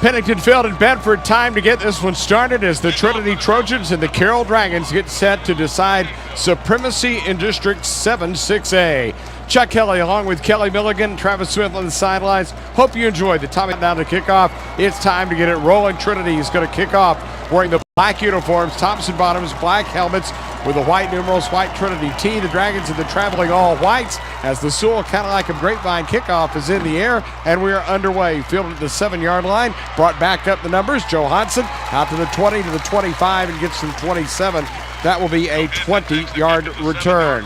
Pennington Field in Bedford. Time to get this one started as the Trinity Trojans and the Carroll Dragons get set to decide supremacy in District 7 6A. Chuck Kelly along with Kelly Milligan, Travis Smith on the sidelines. Hope you enjoyed the time down to kickoff. It's time to get it rolling. Trinity is going to kick off wearing the black uniforms, tops and bottoms, black helmets with the white numerals, white Trinity T. The Dragons in the traveling all whites as the Sewell Cadillac of Grapevine kickoff is in the air, and we are underway. Fielded at the 7-yard line, brought back up the numbers. Joe Hodson out to the 20, to the 25, and gets to the 27. That will be a 20-yard return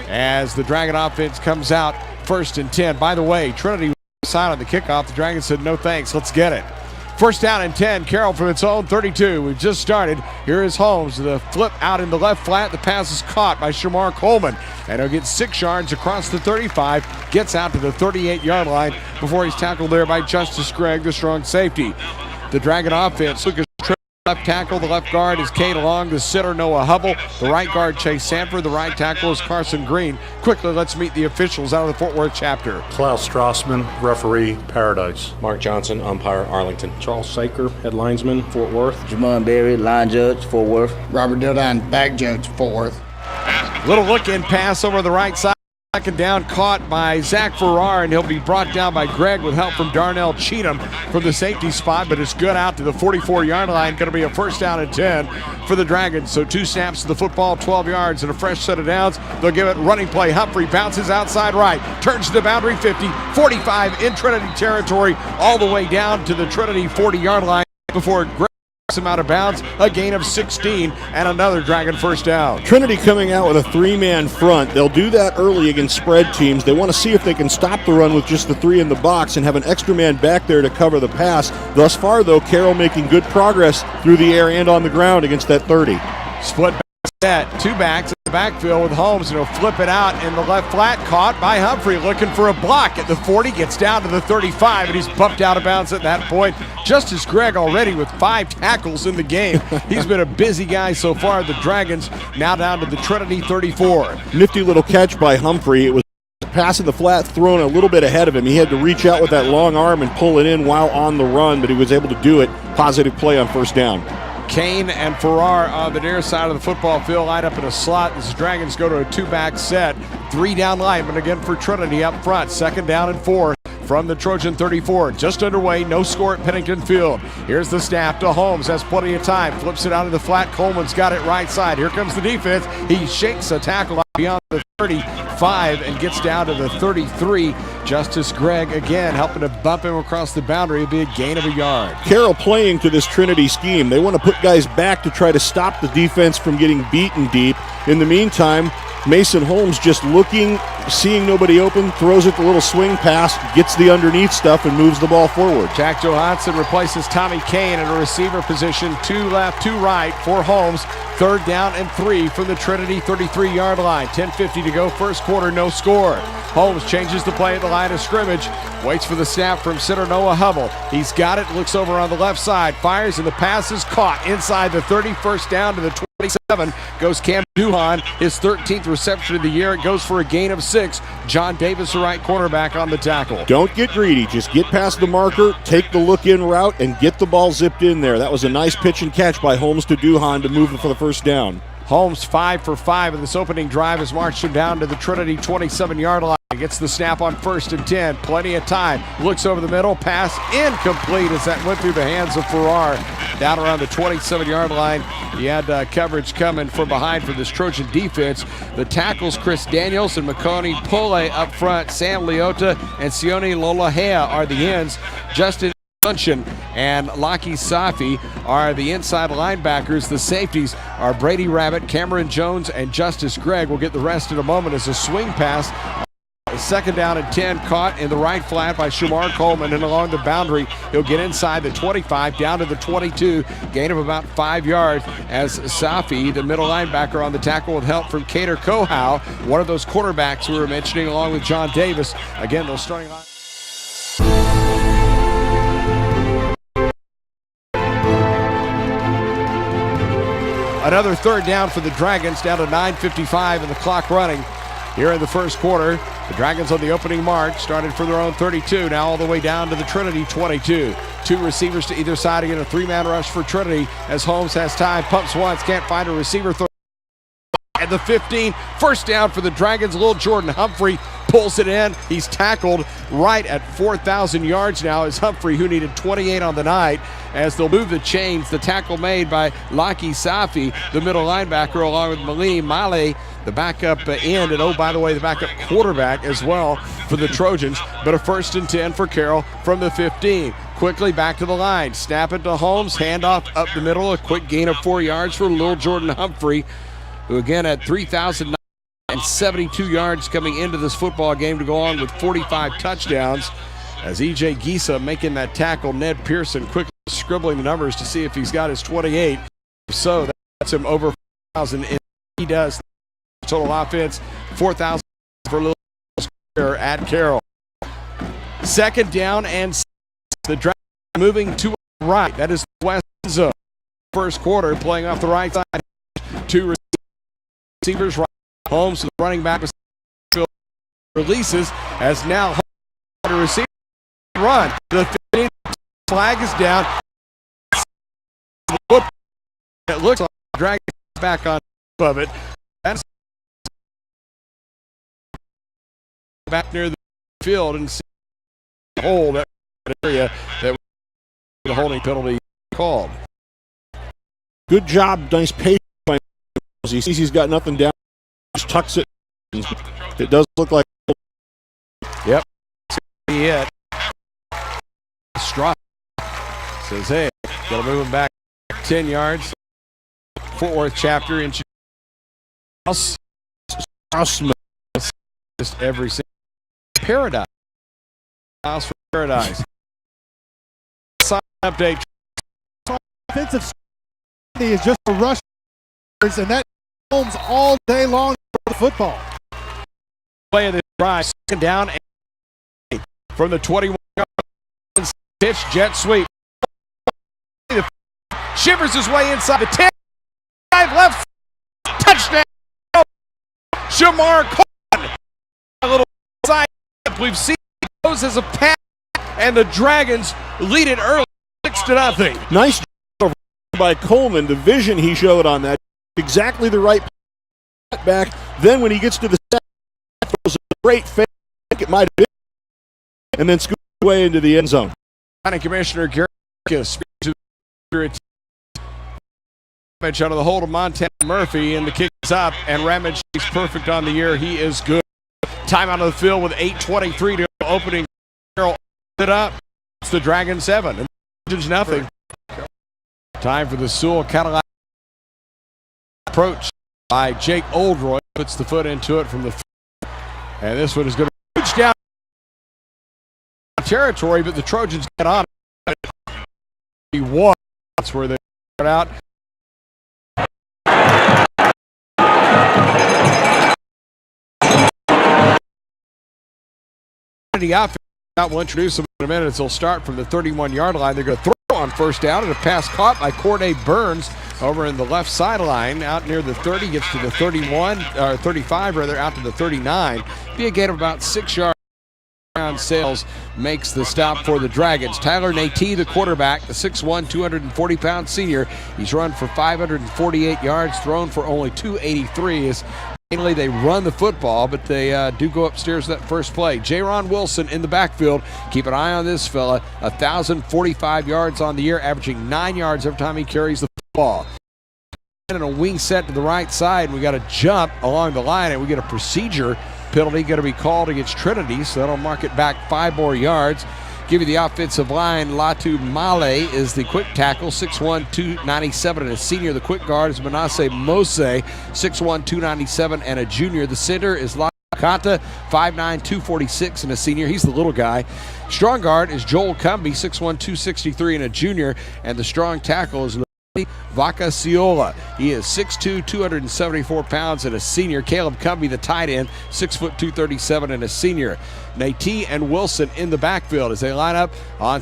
as the Dragon offense comes out 1st and 10. By the way, Trinity was side on the kickoff. The Dragons said, no thanks, let's get it. 1st down and 10, Carroll from its own 32. We've just started. Here is Holmes. The flip out in the left flat. The pass is caught by Shamar Coleman. And he'll get 6 yards across the 35. Gets out to the 38-yard line before he's tackled there by Justice Gregg, the strong safety. The Dragon offense, Lucas left tackle, the left guard is Kate Long, the center Noah Hubble, the right guard Chase Sanford, the right tackle is Carson Green. Quickly, let's meet the officials out of the Fort Worth chapter. Klaus Strassman, referee, Paradise. Mark Johnson, umpire, Arlington. Charles Saker, head linesman, Fort Worth. Jamon Berry, line judge, Fort Worth. Robert Dildine, back judge, Fort Worth. Little look-in pass over the right side. Second down caught by Zach Farrar, and he'll be brought down by Greg with help from Darnell Cheatham from the safety spot, but it's good out to the 44-yard line. Going to be a 1st down and 10 for the Dragons. So 2 snaps to the football, 12 yards, and a fresh set of downs. They'll give it running play. Humphrey bounces outside right, turns to the boundary 50, 45 in Trinity territory, all the way down to the Trinity 40-yard line before Greg him out of bounds, a gain of 16, and another Dragon 1st down. Trinity coming out with a 3-man front. They'll do that early against spread teams. They want to see if they can stop the run with just the 3 in the box and have an extra man back there to cover the pass. Thus far, though, Carroll making good progress through the air and on the ground against that 30. Split back set, 2 backs in the backfield with Holmes, and he'll flip it out in the left flat, caught by Humphrey, looking for a block at the 40, gets down to the 35, and he's bumped out of bounds at that point. Justice Gregg already with 5 tackles in the game. He's been a busy guy so far. The Dragons now down to the Trinity 34. Nifty little catch by Humphrey. It was passing the flat, thrown a little bit ahead of him. He had to reach out with that long arm and pull it in while on the run, but he was able to do it. Positive play on 1st down. Kane and Farrar on the near side of the football field, lined up in a slot. As the Dragons go to a 2-back set. 3 down linemen again for Trinity up front. 2nd down and 4. from the Trojan 34. Just underway, no score at Pennington Field. Here's the snap to Holmes, has plenty of time, flips it out of the flat. Coleman's got it right side. Here comes the defense. He shakes a tackle out beyond the 35 and gets down to the 33. Justice Gregg again helping to bump him across the boundary. It'll be a gain of a yard. Carroll playing to this Trinity scheme. They want to put guys back to try to stop the defense from getting beaten deep. In the meantime, Mason Holmes just looking, seeing nobody open, throws it the little swing pass, gets the underneath stuff, and moves the ball forward. Jack Johansson replaces Tommy Kane in a receiver position. 2 left, 2 right for Holmes. 3rd down and 3 from the Trinity 33-yard line. 10:50 to go, first quarter, no score. Holmes changes the play at the line of scrimmage, waits for the snap from center Noah Hubble. He's got it, looks over on the left side, fires, and the pass is caught inside the 31st down to the 27. Goes Cam Duhan, his 13th reception of the year. It goes for a gain of 6. John Davis, the right cornerback, on the tackle. Don't get greedy. Just get past the marker, take the look-in route, and get the ball zipped in there. That was a nice pitch and catch by Holmes to Duhan to move it for the first down. Holmes 5 for 5 in this opening drive has marched him down to the Trinity 27-yard line. Gets the snap on 1st and 10. Plenty of time. Looks over the middle. Pass incomplete as that went through the hands of Farrar. Down around the 27-yard line. He had coverage coming from behind for this Trojan defense. The tackles, Chris Daniels and Makoni Pole up front. Sam Leota and Sione Lolahea are the ends. Justin Sunshine and Laki Safi are the inside linebackers. The safeties are Brady Rabbit, Cameron Jones, and Justice Gregg. We'll get the rest in a moment as a swing pass. 2nd down and 10, caught in the right flat by Shamar Coleman, and along the boundary he'll get inside the 25 down to the 22, gain of about 5 yards as Safi, the middle linebacker, on the tackle with help from Cater Kohow, one of those quarterbacks we were mentioning, along with John Davis. Again, those starting line. Another 3rd down for the Dragons, down to 9:55 and the clock running here in the first quarter. The Dragons on the opening mark started for their own 32, now all the way down to the Trinity 22. 2 receivers to either side, again a 3-man rush for Trinity as Holmes has time, pumps once, can't find a receiver. At the 15, first down for the Dragons. Little Jordan Humphrey pulls it in. He's tackled right at 4,000 yards now as Humphrey, who needed 28 on the night, as they'll move the chains. The tackle made by Laki Safi, the middle linebacker, along with Malim Male, the backup end, and oh, by the way, the backup quarterback as well for the Trojans. But a 1st and 10 for Carroll from the 15. Quickly back to the line. Snap it to Holmes. Handoff up the middle. A quick gain of 4 yards for Little Jordan Humphrey, who again had 3,072 yards coming into this football game to go on with 45 touchdowns. As E.J. Gisa making that tackle, Ned Pearson quickly scribbling the numbers to see if he's got his 28. So that's him over 4,000. He does. Total offense, 4,000 for Little at Carroll. 2nd down and 6. The Dragons moving to the right. That is the west zone. First quarter, playing off the right side. 2 receivers right. Holmes, the running back, releases as now the receiver run. The 15 flag is down. It looks like the Dragons back on top of it. That's back near the field and see the hole, that area that the holding penalty called. Good job, nice patience by He sees he's got nothing down, just tucks it. It does look like. Yep. It. Strauss says, hey, gotta move him back 10 yards. Fort Worth chapter in Strauss. Just every single paradise. House for paradise. Sign update. Offensive strategy is just a rush, and that Holmes all day long for the football. Play of the drive, 2nd down and 8 from the 21 pitch, jet sweep. Shivers his way inside the 10, 5 left, touchdown. Shamar Coleman. A little side we've seen goes as a pass, and the Dragons lead it early, 6-0. Nice job by Coleman. The vision he showed on that, exactly the right back. Then when he gets to the set, throws a great fake. I think it might have been, and then scoop way into the end zone. County Commissioner Gary speaks to the out of the hold of Montana Murphy, and the kick is up, and Ramage is perfect on the year. He is good. Time out of the field with 8:23 to go. Opening. Carroll it up. It's the Dragon 7. And there's nothing. Time for the Sewell Cadillac approach by Jake Oldroyd. Puts the foot into it from the field. And this one is going to reach down territory, but the Trojans get on it. That's where they start out. The outfit will introduce them in a minute. They'll start from the 31-yard line. They're going to throw on first down, and a pass caught by Corday Burns over in the left sideline out near the 30, gets to the 35 rather, out to the 39. Be a gain of about 6 yards. Sales makes the stop for the Dragons. Tyler Natee, the quarterback, the 6'1", 240-pound senior. He's run for 548 yards, thrown for only 283. Mainly they run the football, but they do go upstairs that first play. Jaron Wilson in the backfield. Keep an eye on this fella. 1,045 yards on the year, averaging 9 yards every time he carries the football. And a wing set to the right side. We got a jump along the line, and we get a procedure penalty going to be called against Trinity, so that'll mark it back 5 more yards. Give you the offensive line. Latu Male is the quick tackle, 6'1", 297, and a senior. The quick guard is Manasseh Mose, 6'1", 297, and a junior. The center is Lakata, 5'9", 246, and a senior. He's the little guy. Strong guard is Joel Cumbie, 6'1", 263, and a junior. And the strong tackle is Vacaciola. He is 6'2", 274 pounds, and a senior. Caleb Cumbie, the tight end, 6 foot 237, and a senior. Natee and Wilson in the backfield as they line up on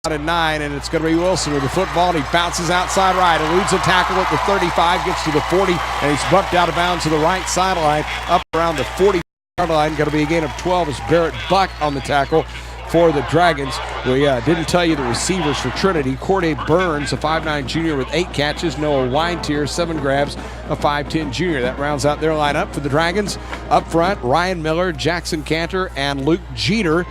out at 9, and it's going to be Wilson with the football, and he bounces outside right, eludes a tackle at the 35, gets to the 40, and he's bumped out of bounds to the right sideline, up around the 40-yard line. Going to be a gain of 12 as Barrett Buck on the tackle for the Dragons. We didn't tell you the receivers for Trinity. Corday Burns, a 5'9 junior with 8 catches. Noah Weintier, 7 grabs, a 5'10 junior. That rounds out their lineup for the Dragons. Up front, Ryan Miller, Jackson Cantor, and Luke Jeter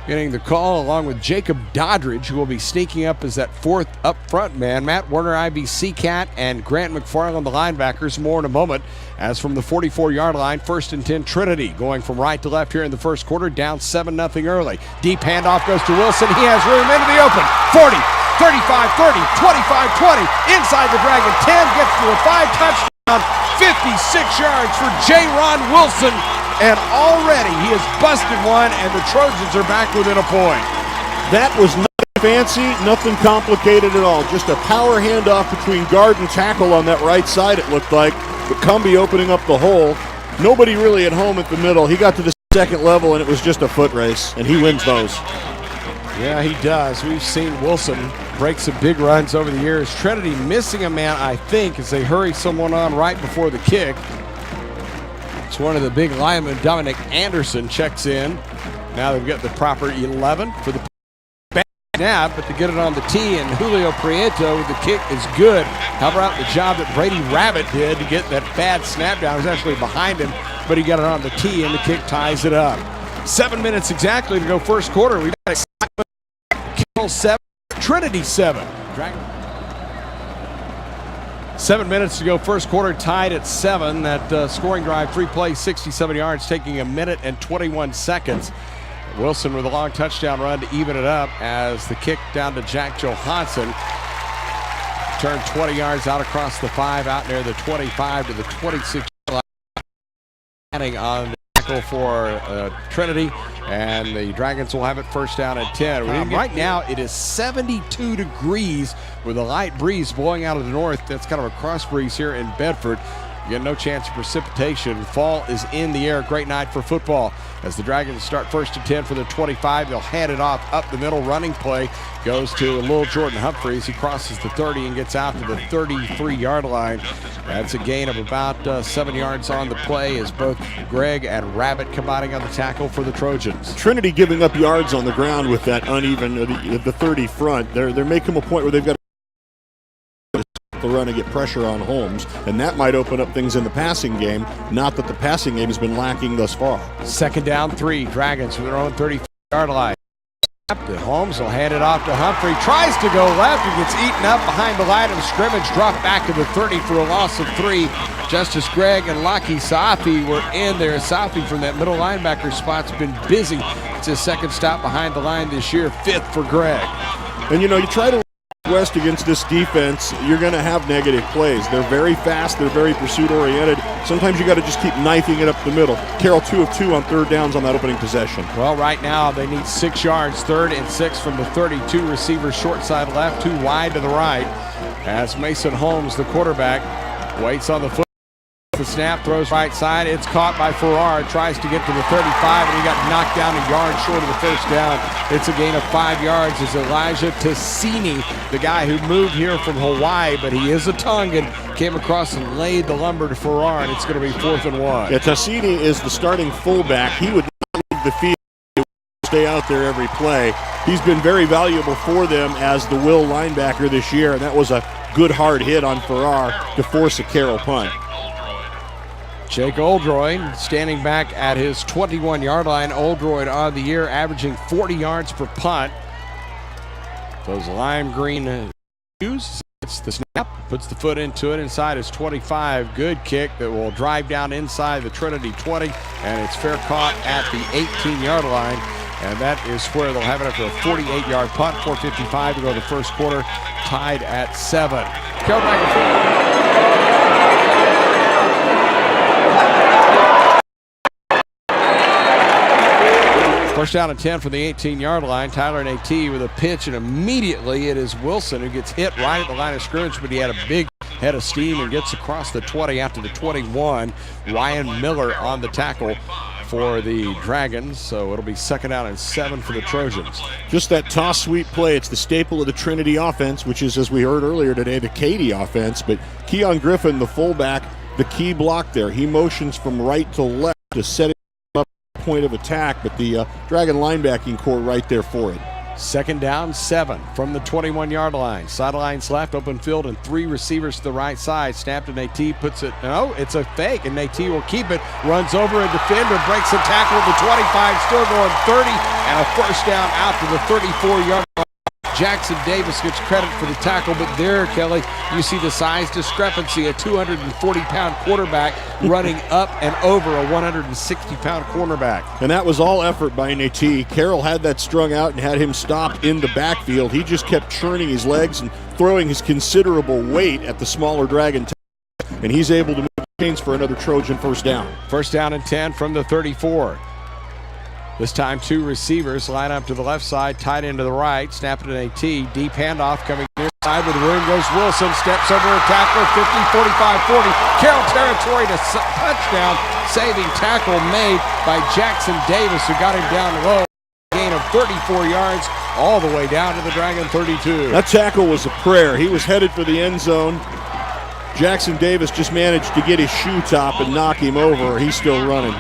getting the call, along with Jacob Doddridge, who will be sneaking up as that 4th up front man. Matt Werner, Ivy Seacat, and Grant McFarland, the linebackers. More in a moment. As from the 44-yard line, 1st and 10, Trinity going from right to left here in the first quarter, down 7-0 early. Deep handoff goes to Wilson. He has room into the open. 40, 35, 30, 25, 20. Inside the Dragon 10, gets to a 5-touchdown, 56 yards for Jaron Wilson. And already he has busted one, and the Trojans are back within a point. That was nothing fancy, nothing complicated at all. Just a power handoff between guard and tackle on that right side, it looked like. But Cumbie opening up the hole. Nobody really at home at the middle. He got to the second level, and it was just a foot race, and he wins those. Yeah, he does. We've seen Wilson break some big runs over the years. Trinity missing a man, I think, as they hurry someone on right before the kick. It's one of the big linemen, Dominic Anderson, checks in. Now they've got the proper 11 for the back snap, but to get it on the tee, and Julio Prieto, the kick is good. How about the job that Brady Rabbit did to get that bad snap down? He was actually behind him, but he got it on the tee, and the kick ties it up. 7 minutes exactly to go first quarter. We've got Kill 7, Trinity 7. 7 minutes to go first quarter, tied at 7. That scoring drive, 3 plays, 67 yards, taking 1 minute and 21 seconds. Wilson with a long touchdown run to even it up as the kick down to Jack Johansson. Turned 20 yards out across the 5, out near the 25 to the 26 line. On the tackle for Trinity, and the Dragons will have it first down at 10. Right now it is 72 degrees with a light breeze blowing out of the north. That's kind of a cross breeze here in Bedford. You get no chance of precipitation. Fall is in the air. Great night for football. As the Dragons start 1st and 10 for the 25, they'll hand it off up the middle. Running play goes to Lil Jordan Humphreys. He crosses the 30 and gets out to the 33-yard line. That's a gain of about 7 yards on the play as both Greg and Rabbit combining on the tackle for the Trojans. Trinity giving up yards on the ground with that uneven, the 30 front. They're making a point where they've got the run and get pressure on Holmes, and that might open up things in the passing game. Not that the passing game has been lacking thus far. 2nd down 3, Dragons from their own 35-yard line. The Holmes will hand it off to Humphrey. Tries to go left. He gets eaten up behind the line of scrimmage. Dropped back to the 30 for a loss of 3. Justice Gregg and Laki Safi were in there. Safi from that middle linebacker spot's been busy. It's his second stop behind the line this year. 5th for Gregg. And you try to West against this defense, you're going to have negative plays. They're very fast. They're very pursuit-oriented. Sometimes you got to just keep knifing it up the middle. Carroll 2 of 2 on third downs on that opening possession. Well, right now they need 6 yards, 3rd and 6 from the 32 receivers, short side left, 2 wide to the right. As Mason Holmes, the quarterback, waits on the foot. The snap, throws right side. It's caught by Farrar. Tries to get to the 35, and he got knocked down a yard short of the first down. It's a gain of 5 yards as Elijah Tassini, the guy who moved here from Hawaii, but he is a Tongan, came across and laid the lumber to Farrar, and it's going to be 4th and 1. Yeah, Tassini is the starting fullback. He would not leave the field. He would stay out there every play. He's been very valuable for them as the will linebacker this year, and that was a good hard hit on Farrar to force a Carroll punt. Jake Oldroyd standing back at his 21-yard line. Oldroyd on the year averaging 40 yards per punt. Those lime green shoes. It's the snap, puts the foot into it inside his 25. Good kick that will drive down inside the Trinity 20, and it's fair caught at the 18-yard line. And that is where they'll have it after a 48-yard punt. 4:55 to go the first quarter, tied at 7. Carroll back. First down and 10 from the 18-yard line. Tyler Nate with a pitch, and immediately it is Wilson who gets hit right at the line of scrimmage, but he had a big head of steam and gets across the 20 out to the 21. Ryan Miller on the tackle for the Dragons, so it'll be 2nd down and 7 for the Trojans. Just that toss sweep play. It's the staple of the Trinity offense, which is, as we heard earlier today, the Katy offense. But Keon Griffin, the fullback, the key block there. He motions from right to left to set it up point of attack, but the Dragon linebacking core right there for it. 2nd down, 7 from the 21-yard line. Sidelines left, open field, and 3 receivers to the right side. Snapped to Nate, puts it, no, it's a fake, and Nate will keep it. Runs over a defender, breaks a tackle at the 25, still going 30, and a first down out to the 34-yard line. Jackson Davis gets credit for the tackle, but there, Kelly, you see the size discrepancy. A 240-pound quarterback running up and over a 160-pound cornerback. And that was all effort by Nate. Carroll had that strung out and had him stopped in the backfield. He just kept churning his legs and throwing his considerable weight at the smaller Dragon, and he's able to move the chains for another Trojan first down. First down and 10 from the 34. This time 2 receivers line up to the left side, tight end to the right, snap it to Nate. Deep handoff coming near side with the room goes Wilson, steps over a tackler, 50, 45, 40. Carroll territory to touchdown. Saving tackle made by Jackson Davis, who got him down low. Gain of 34 yards all the way down to the Dragon 32. That tackle was a prayer. He was headed for the end zone. Jackson Davis just managed to get his shoe top and knock him over. He's still running.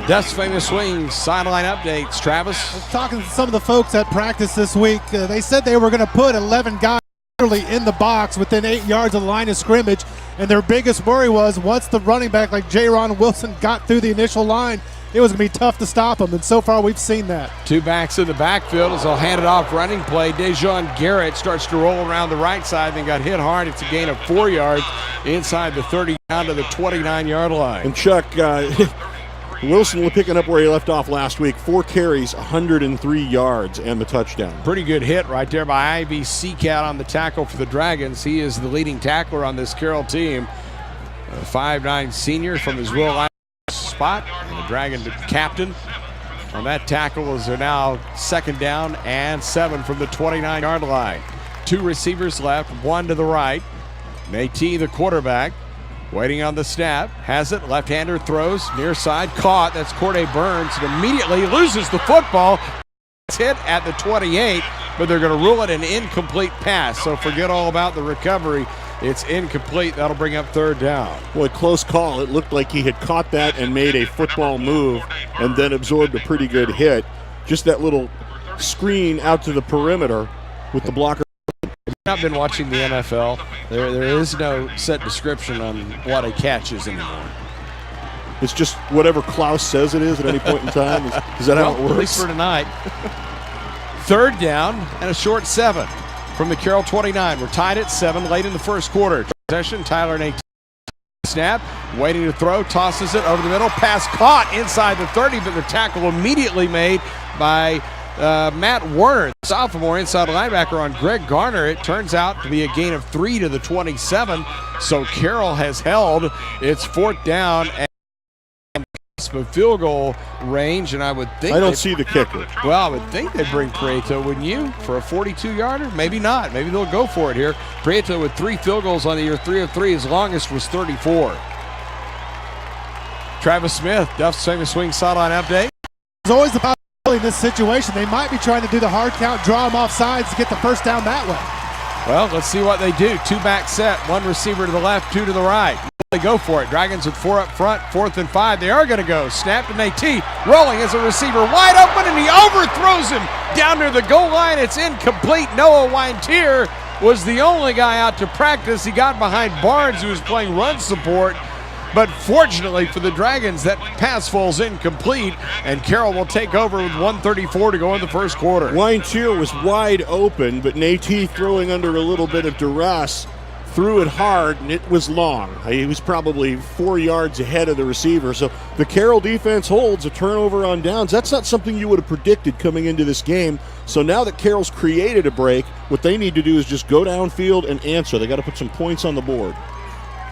Dust Famous Wings sideline updates. Travis? I was talking to some of the folks at practice this week. They said they were going to put 11 guys literally in the box within 8 yards of the line of scrimmage, and their biggest worry was once the running back like J-Ron Wilson got through the initial line, it was going to be tough to stop him, and so far we've seen that. 2 backs in the backfield as they'll hand it off running play. Dejon Garrett starts to roll around the right side, then got hit hard. It's a gain of 4 yards inside the 30 down to the 29-yard line. And Chuck, Wilson was picking up where he left off last week. 4 carries, 103 yards, and the touchdown. Pretty good hit right there by Ivy Seacat on the tackle for the Dragons. He is the leading tackler on this Carroll team. A 5'9" senior from his real life spot. And the Dragon captain on that tackle as they're now 2nd down and 7 from the 29-yard line. 2 receivers left, 1 to the right. Nate, the quarterback, waiting on the snap, has it, left-hander throws, near side, caught, that's Corday Burns, and immediately loses the football. It's hit at the 28, but they're going to rule it an incomplete pass, so forget all about the recovery. It's incomplete. That'll bring up 3rd down. Boy, close call. It looked like he had caught that and made a football move and then absorbed a pretty good hit. Just that little screen out to the perimeter with the blocker. I've been watching the NFL. There is no set description on what a catch is anymore. It's just whatever Klaus says it is at any point in time. Is that how it works? At least for tonight. Third down and a short 7 from the Carroll 29. We're tied at 7 late in the first quarter. Possession, Tyler Nate. Snap, waiting to throw, tosses it over the middle. Pass caught inside the 30, but the tackle immediately made by Matt Werner, the sophomore inside linebacker on Greg Garner. It turns out to be a gain of 3 to the 27. So Carroll has held its fourth down and field goal range, and I would think I don't see the kicker. Well, I would think they'd bring Prieto, wouldn't you, for a 42-yarder? Maybe not. Maybe they'll go for it here. Prieto with 3 field goals on the year, 3 of 3. His longest was 34. Travis Smith, Duff's famous swing sideline update. There's always the possibility in this situation they might be trying to do the hard count, draw them off sides to get the first down that way. Well, let's see what they do. 2-back set, 1 receiver to the left, 2 to the right. They go for it. Dragons with 4 up front, 4th and 5. They are going to go. Snap to Nate. Rolling as a receiver, wide open, and he overthrows him down near the goal line. It's incomplete. Noah Weintier was the only guy out to practice. He got behind Barnes, who was playing run support. But fortunately for the Dragons, that pass falls incomplete, and Carroll will take over with 1:34 to go in the first quarter. Weintier was wide open, but Nate, throwing under a little bit of duress, threw it hard, and it was long. He was probably 4 yards ahead of the receiver. So the Carroll defense holds a turnover on downs. That's not something you would have predicted coming into this game. So now that Carroll's created a break, what they need to do is just go downfield and answer. They got to put some points on the board.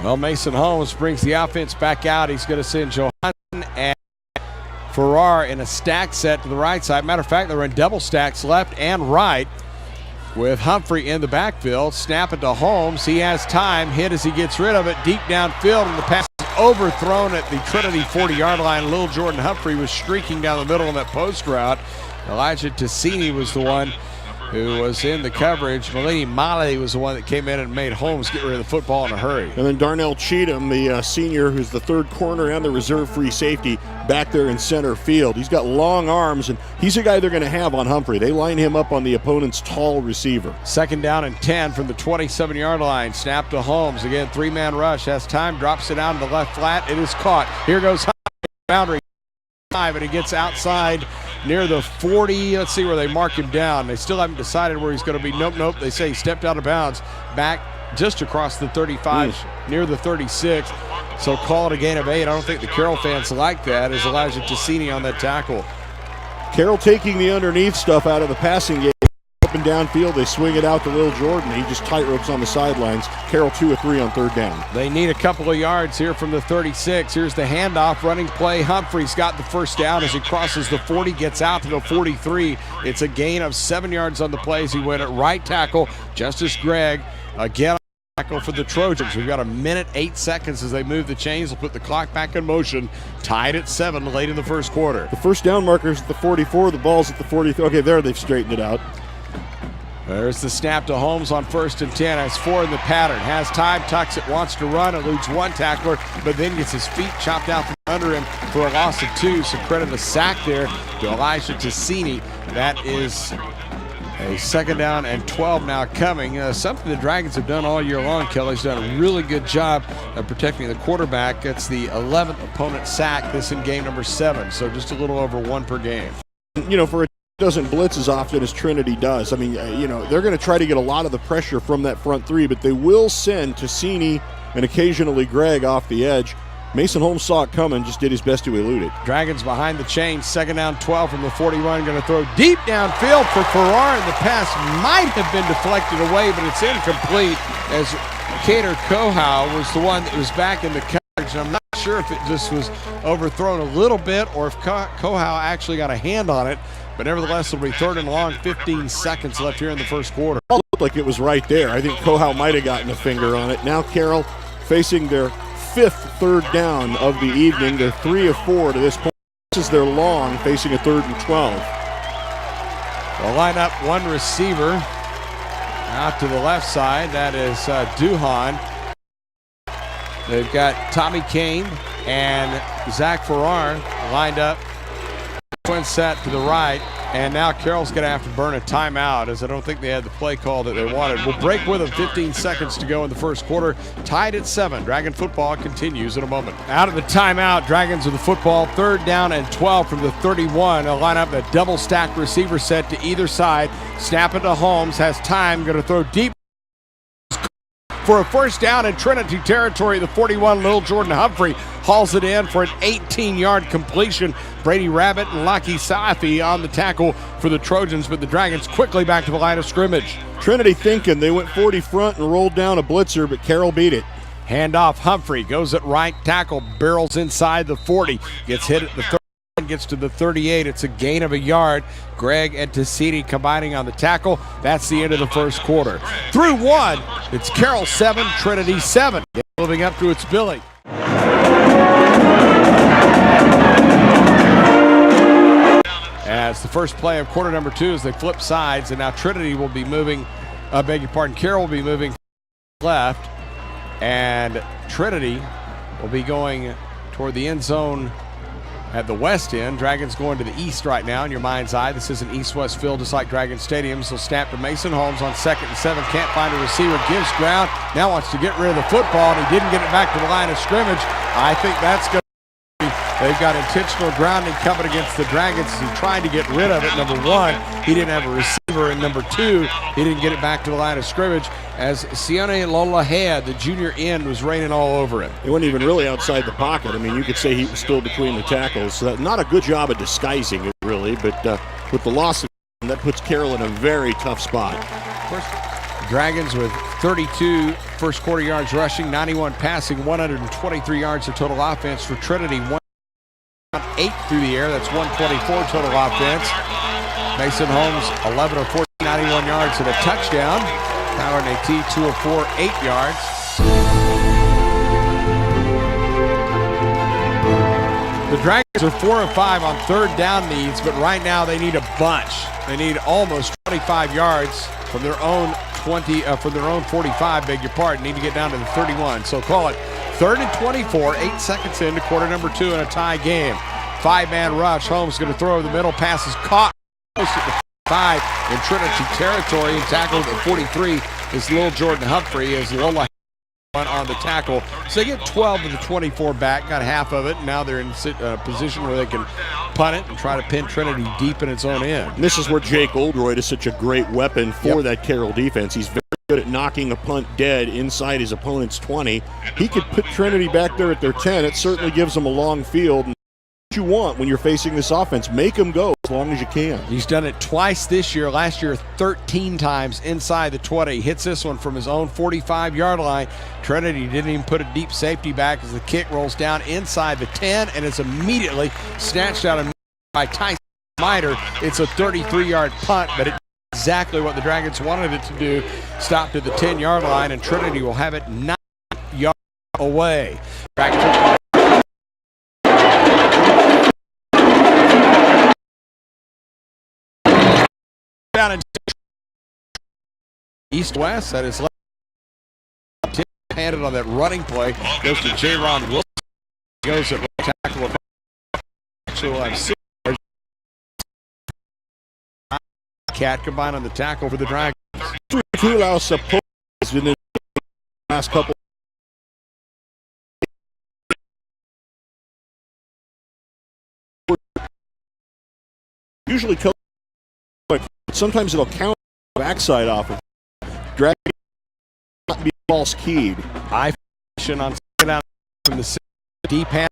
Well, Mason Holmes brings the offense back out. He's going to send Johansson and Farrar in a stack set to the right side. Matter of fact, they're in double stacks left and right with Humphrey in the backfield. Snap it to Holmes. He has time. Hit as he gets rid of it. Deep downfield, and the pass is overthrown at the Trinity 40-yard line. Little Jordan Humphrey was streaking down the middle on that post route. Elijah Tassini was the one who was in the coverage. Malini Male was the one that came in and made Holmes get rid of the football in a hurry. And then Darnell Cheatham, the senior, who's the third corner and the reserve free safety, back there in center field. He's got long arms, and he's a guy they're going to have on Humphrey. They line him up on the opponent's tall receiver. 2nd down and 10 from the 27-yard line. Snap to Holmes. Again, 3-man rush. Has time. Drops it out to the left flat. It is caught. Here goes Humphrey. Boundary 5, and he gets outside near the 40. Let's see where they mark him down. They still haven't decided where he's going to be. Nope. They say he stepped out of bounds back just across the 35, near the 36. So call it a gain of 8. I don't think the Carroll fans like that, as Elijah Tassini on that tackle. Carroll taking the underneath stuff out of the passing game. Up and downfield, they swing it out to Lil Jordan. He just tight ropes on the sidelines. Carroll 2 of 3 on 3rd down. They need a couple of yards here from the 36. Here's the handoff, running play. Humphrey's got the first down as he crosses the 40, gets out to the 43. It's a gain of 7 yards on the play as he went at right tackle. Justice Gregg again on tackle for the Trojans. We've got 1:08 as they move the chains. They'll put the clock back in motion. Tied at 7 late in the first quarter. The first down marker's at the 44. The ball's at the 43. Okay, there they've straightened it out. There's the snap to Holmes on 1st and 10. Has 4 in the pattern. Has time, tucks it, wants to run, eludes 1 tackler, but then gets his feet chopped out from under him for a loss of 2. So credit a sack there to Elijah Tassini. That is a 2nd down and 12 now coming. Something the Dragons have done all year long. Kelly's done a really good job of protecting the quarterback. That's the 11th opponent sack, this in game number 7. So just a little over 1 per game. You know, for a doesn't blitz as often as Trinity does. I mean, they're going to try to get a lot of the pressure from that front 3, but they will send Tassini and occasionally Gregg off the edge. Mason Holmes saw it coming, just did his best to elude it. Dragons behind the chain, 2nd down 12 from the 41, going to throw deep downfield for Farrar, and the pass might have been deflected away, but it's incomplete as Cater Kohau was the one that was back in the coverage. I'm not sure if it just was overthrown a little bit or if Kohau actually got a hand on it. But nevertheless, it'll be 3rd and long, 15 seconds left here in the first quarter. It looked like it was right there. I think Kohau might have gotten a finger on it. Now Carroll facing their 5th 3rd down of the evening. They're 3 of 4 to this point. This is their long, facing a 3rd and 12. They'll line up 1 receiver out to the left side. That is Duhan. They've got Tommy Kane and Zach Farrar lined up. Twin set to the right. And now Carroll's going to have to burn a timeout, as I don't think they had the play call that they wanted. We'll break with them. 15 seconds to go in the first quarter. Tied at 7. Dragon football continues in a moment. Out of the timeout, Dragons with the football. 3rd down and 12 from the 31. They'll line up a double stack receiver set to either side. Snap it to Holmes. Has time. Going to throw deep for a first down in Trinity territory. The 41, Lil Jordan Humphrey, hauls it in for an 18-yard completion. Brady Rabbit and Lucky Safi on the tackle for the Trojans, but the Dragons quickly back to the line of scrimmage. Trinity thinking. They went 40 front and rolled down a blitzer, but Carroll beat it. Handoff, Humphrey goes at right tackle, barrels inside the 40, gets hit at the 30. Gets to the 38. It's a gain of a yard. Greg and Tassini combining on the tackle. That's the end of the first quarter. Through 1, it's Carroll 7, Trinity 7. Moving up to its Billy. As the first play of quarter number 2 as they flip sides, and now Trinity will be moving, Carroll will be moving left, and Trinity will be going toward the end zone at the west end. Dragons going to the east right now in your mind's eye. This is an east-west field just like Dragon Stadium. So snap to Mason Holmes on 2nd and 7. Can't find a receiver. Gives ground. Now wants to get rid of the football, and he didn't get it back to the line of scrimmage. I think that's going to be, they've got intentional grounding coming against the Dragons. He tried to get rid of it. Number 1, he didn't have a receiver. And number 2, he didn't get it back to the line of scrimmage as Sione Lolahea, the junior end, was raining all over him. He wasn't even really outside the pocket. I mean, you could say he was still between the tackles. So not a good job of disguising it, really, but with the loss of him, that puts Carroll in a very tough spot. Dragons with 32 first quarter yards rushing, 91 passing, 123 yards of total offense for Trinity. 8 through the air, that's 124 total offense. Mason Holmes, 11 of 14, 91 yards and a touchdown. Howard AT, 2 of 4, 8 yards. The Dragons are 4 of 5 on 3rd down needs, but right now they need a bunch. They need almost 25 yards from their own 45, beg your pardon. Need to get down to the 31. So call it 3rd and 24, 8 seconds into quarter number 2 in a tie game. 5-man rush. Holmes going to throw over the middle. Pass is caught at the 5 in Trinity territory, and tackled at 43 is Lil Jordan Humphrey as Lola on the tackle. So they get 12 of the 24 back, got half of it, and now they're in a position where they can punt it and try to pin Trinity deep in its own end. And this is where Jake Oldroyd is such a great weapon for that Carroll defense. He's very good at knocking a punt dead inside his opponent's 20. He could put Trinity back there at their 10. It certainly gives them a long field. You want when you're facing this offense, make them go as long as you can. He's done it twice this year. Last year 13 times inside the 20. Hits this one from his own 45-yard line. Trinity didn't even put a deep safety back as the kick rolls down inside the 10, and it's immediately snatched out by Tyson Miter. It's a 33-yard punt, but it's exactly what the Dragons wanted it to do. Stopped at the 10-yard line, and Trinity will have it 9 yards away. Back to down in east-west. That is left handed on that running play. Goes to J-Ron Wilson. Goes at right tackle. So we'll have 6 yards. Cat combined on the tackle for the Dragons. Kulau supposed in the last couple. Usually sometimes it'll count the backside off of Dragon, not be false keyed. I on down from the deep hand.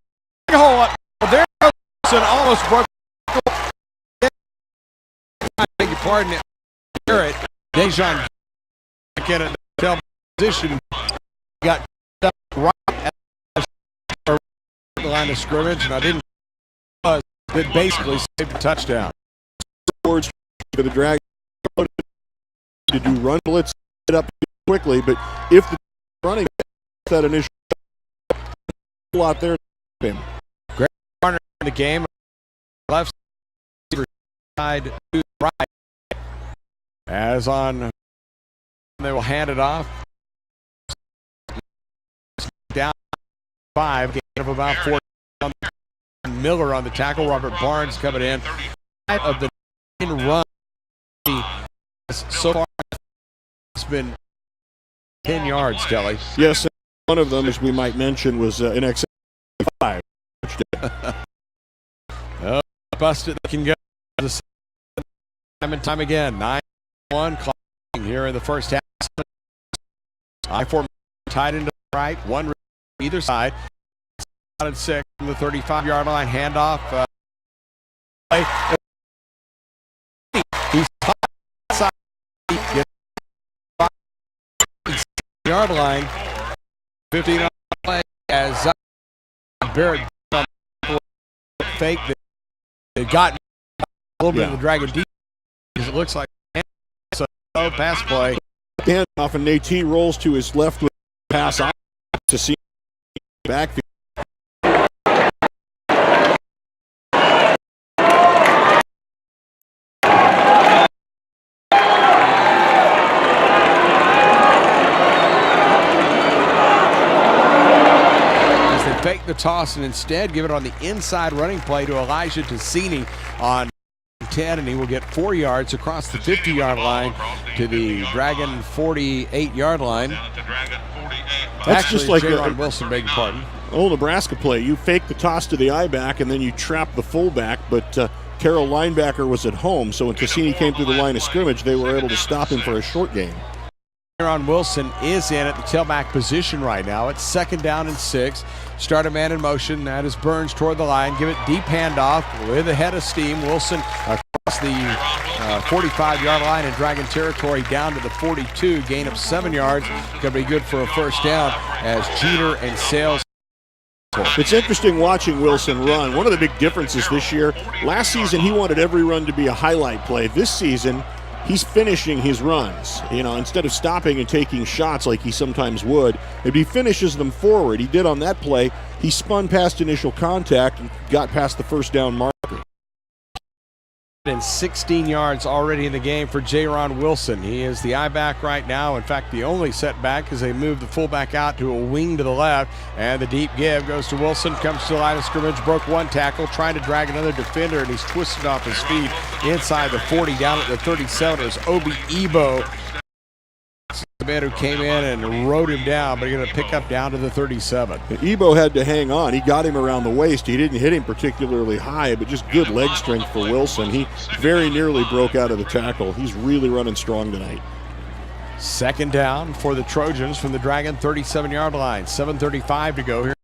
Hole up. There goes and almost broke. I beg your pardon. Garrett Dejan back in a tail position. Got right at the line of scrimmage, and I didn't. That basically saved a touchdown. Towards for the Dragons to do run blitz it up quickly, but if the running that initial out there, Greg Garner in the game, left side to right, as on they will hand it off down 5, gain of about 4. Miller on the tackle. Robert Barnes coming in of the run so far it's been 10 yards, Kelly. Yes, one of them, as we might mention, was in excess of 5. Busted, they can go time and time again. 9-1 clocking here in the first half. I-4 tied into the right, one either side. Out at 6 from the 35-yard line, handoff. He's outside. Yard line. 15 on play as Barrett fake. They got a little bit of the Dragon deep because it looks like so pass play. Handoff, and Nate rolls to his left with pass off to see backfield. Fake the toss and instead give it on the inside running play to Elijah Tassini on 10, and he will get 4 yards across the 50-yard line to the Dragon 48-yard line. That's actually, just like J-Ron Wilson, beg your pardon. Old Nebraska play. You fake the toss to the I-back and then you trap the fullback, but Carroll linebacker was at home, so when Tassini came through the line of scrimmage, they were able to stop him for a short gain. J-Ron Wilson is in at the tailback position right now. It's 2nd down and 6. Start a man in motion. That is Burns toward the line. Give it deep handoff with a head of steam. Wilson across the 45-yard line in Dragon territory down to the 42. Gain of 7 yards. Going to be good for a first down as Jeter and Sales. It's interesting watching Wilson run. One of the big differences this year, last season he wanted every run to be a highlight play. This season, he's finishing his runs. You know, instead of stopping and taking shots like he sometimes would, if he finishes them forward, he did on that play, he spun past initial contact and got past the first down marker. And 16 yards already in the game for J-Ron Wilson. He is the I-back right now. In fact, the only setback is they move the fullback out to a wing to the left, and the deep give goes to Wilson, comes to the line of scrimmage, broke one tackle, trying to drag another defender, and he's twisted off his feet inside the 40, down at the 37. Is Obi Ebo, the man who came in and rode him down, but he's going to pick up down to the 37. Ebo had to hang on. He got him around the waist. He didn't hit him particularly high, but just good leg strength for Wilson. He very nearly broke out of the tackle. He's really running strong tonight. 2nd down for the Trojans from the Dragon 37-yard line. 7:35 to go here.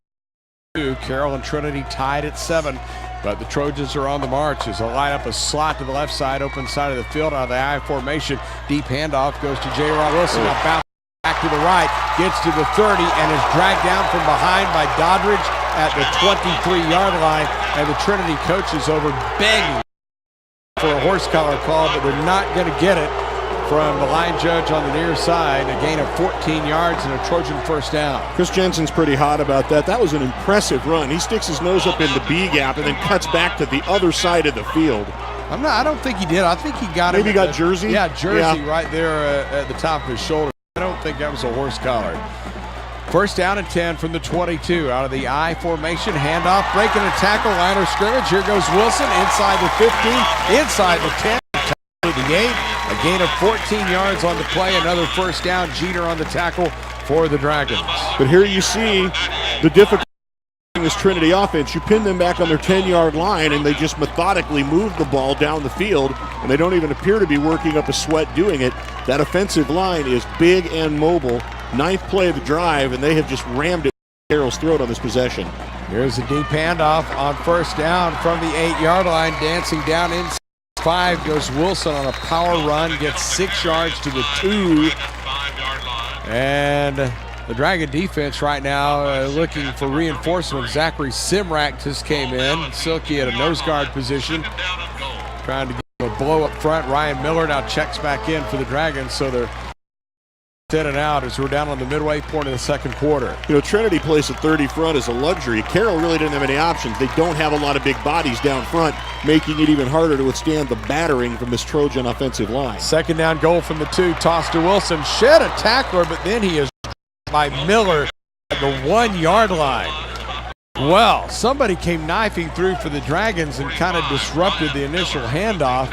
Carroll and Trinity tied at 7. But the Trojans are on the march as they line up a slot to the left side, open side of the field out of the I formation. Deep handoff goes to J-Ron Wilson. Now bounce back to the right, gets to the 30, and is dragged down from behind by Doddridge at the 23-yard line. And the Trinity coaches over begging for a horse collar call, but they're not going to get it from the line judge on the near side. A gain of 14 yards and a Trojan first down. Chris Jensen's pretty hot about that. That was an impressive run. He sticks his nose up in the B gap and then cuts back to the other side of the field. I don't think he did. I think he got him. Maybe got Jersey? Yeah, Jersey right there at the top of his shoulder. I don't think that was a horse collar. First down and 10 from the 22. Out of the I formation, handoff, breaking a tackle, line of scrimmage. Here goes Wilson inside the 15, inside the 10, to the 8. A gain of 14 yards on the play. Another first down. Jeter on the tackle for the Dragons. But here you see the difficulty in this Trinity offense. You pin them back on their 10-yard line, and they just methodically move the ball down the field, and they don't even appear to be working up a sweat doing it. That offensive line is big and mobile. 9th play of the drive, and they have just rammed it down Carroll's throat on this possession. Here's a deep handoff on first down from the 8-yard line, dancing down inside. 5 goes Wilson on a power run, gets 6 yards to the 2. And the Dragon defense right now looking for reinforcement. Zachary Simrak just came in. Silky at a nose guard position, trying to get a blow up front. Ryan Miller now checks back in for the Dragons, so they're in and out as we're down on the midway point of the second quarter. You know, Trinity plays at 30 front as a luxury. Carroll really didn't have any options. They don't have a lot of big bodies down front, making it even harder to withstand the battering from this Trojan offensive line. 2nd down, goal from the 2, toss to Wilson. Shed a tackler, but then he is by Miller at the 1-yard line. Well, somebody came knifing through for the Dragons and kind of disrupted the initial handoff.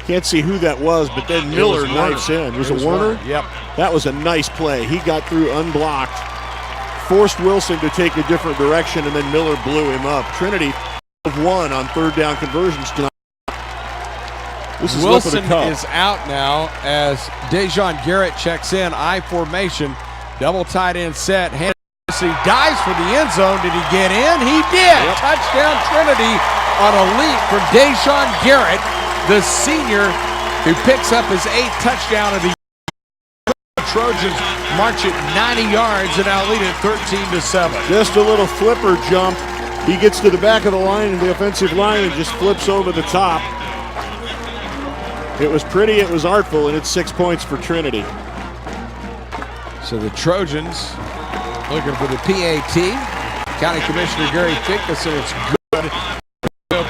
Can't see who that was, but then Miller knifes in. Was it Warner? Yep. That was a nice play. He got through unblocked, forced Wilson to take a different direction, and then Miller blew him up. Trinity won on third down conversions tonight. This is Wilson is out now as Dejon Garrett checks in. I formation, double tight end set. He dives for the end zone. Did he get in? He did. Yep. Touchdown Trinity on a leap from Dejon Garrett, the senior, who picks up his 8th touchdown of the year. Trojans march it 90 yards and now lead it 13-7. Just a little flipper jump. He gets to the back of the line and the offensive line and just flips over the top. It was pretty, it was artful, and it's 6 points for Trinity. So the Trojans looking for the PAT. County Commissioner Gary Fickus, it's good.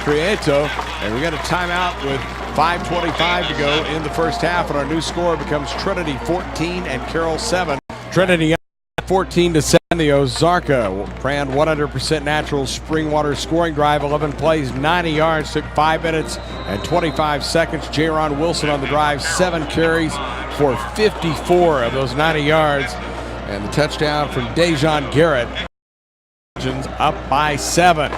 Prieto, and we got a timeout with 5:25 to go in the first half, and our new score becomes Trinity 14 and Carroll 7. Trinity 14-7. The Ozarka ran 100% natural spring water scoring drive, 11 plays, 90 yards, took 5 minutes and 25 seconds. Jaron Wilson on the drive, 7 carries for 54 of those 90 yards, and the touchdown from Dejon Garrett. Up by 7.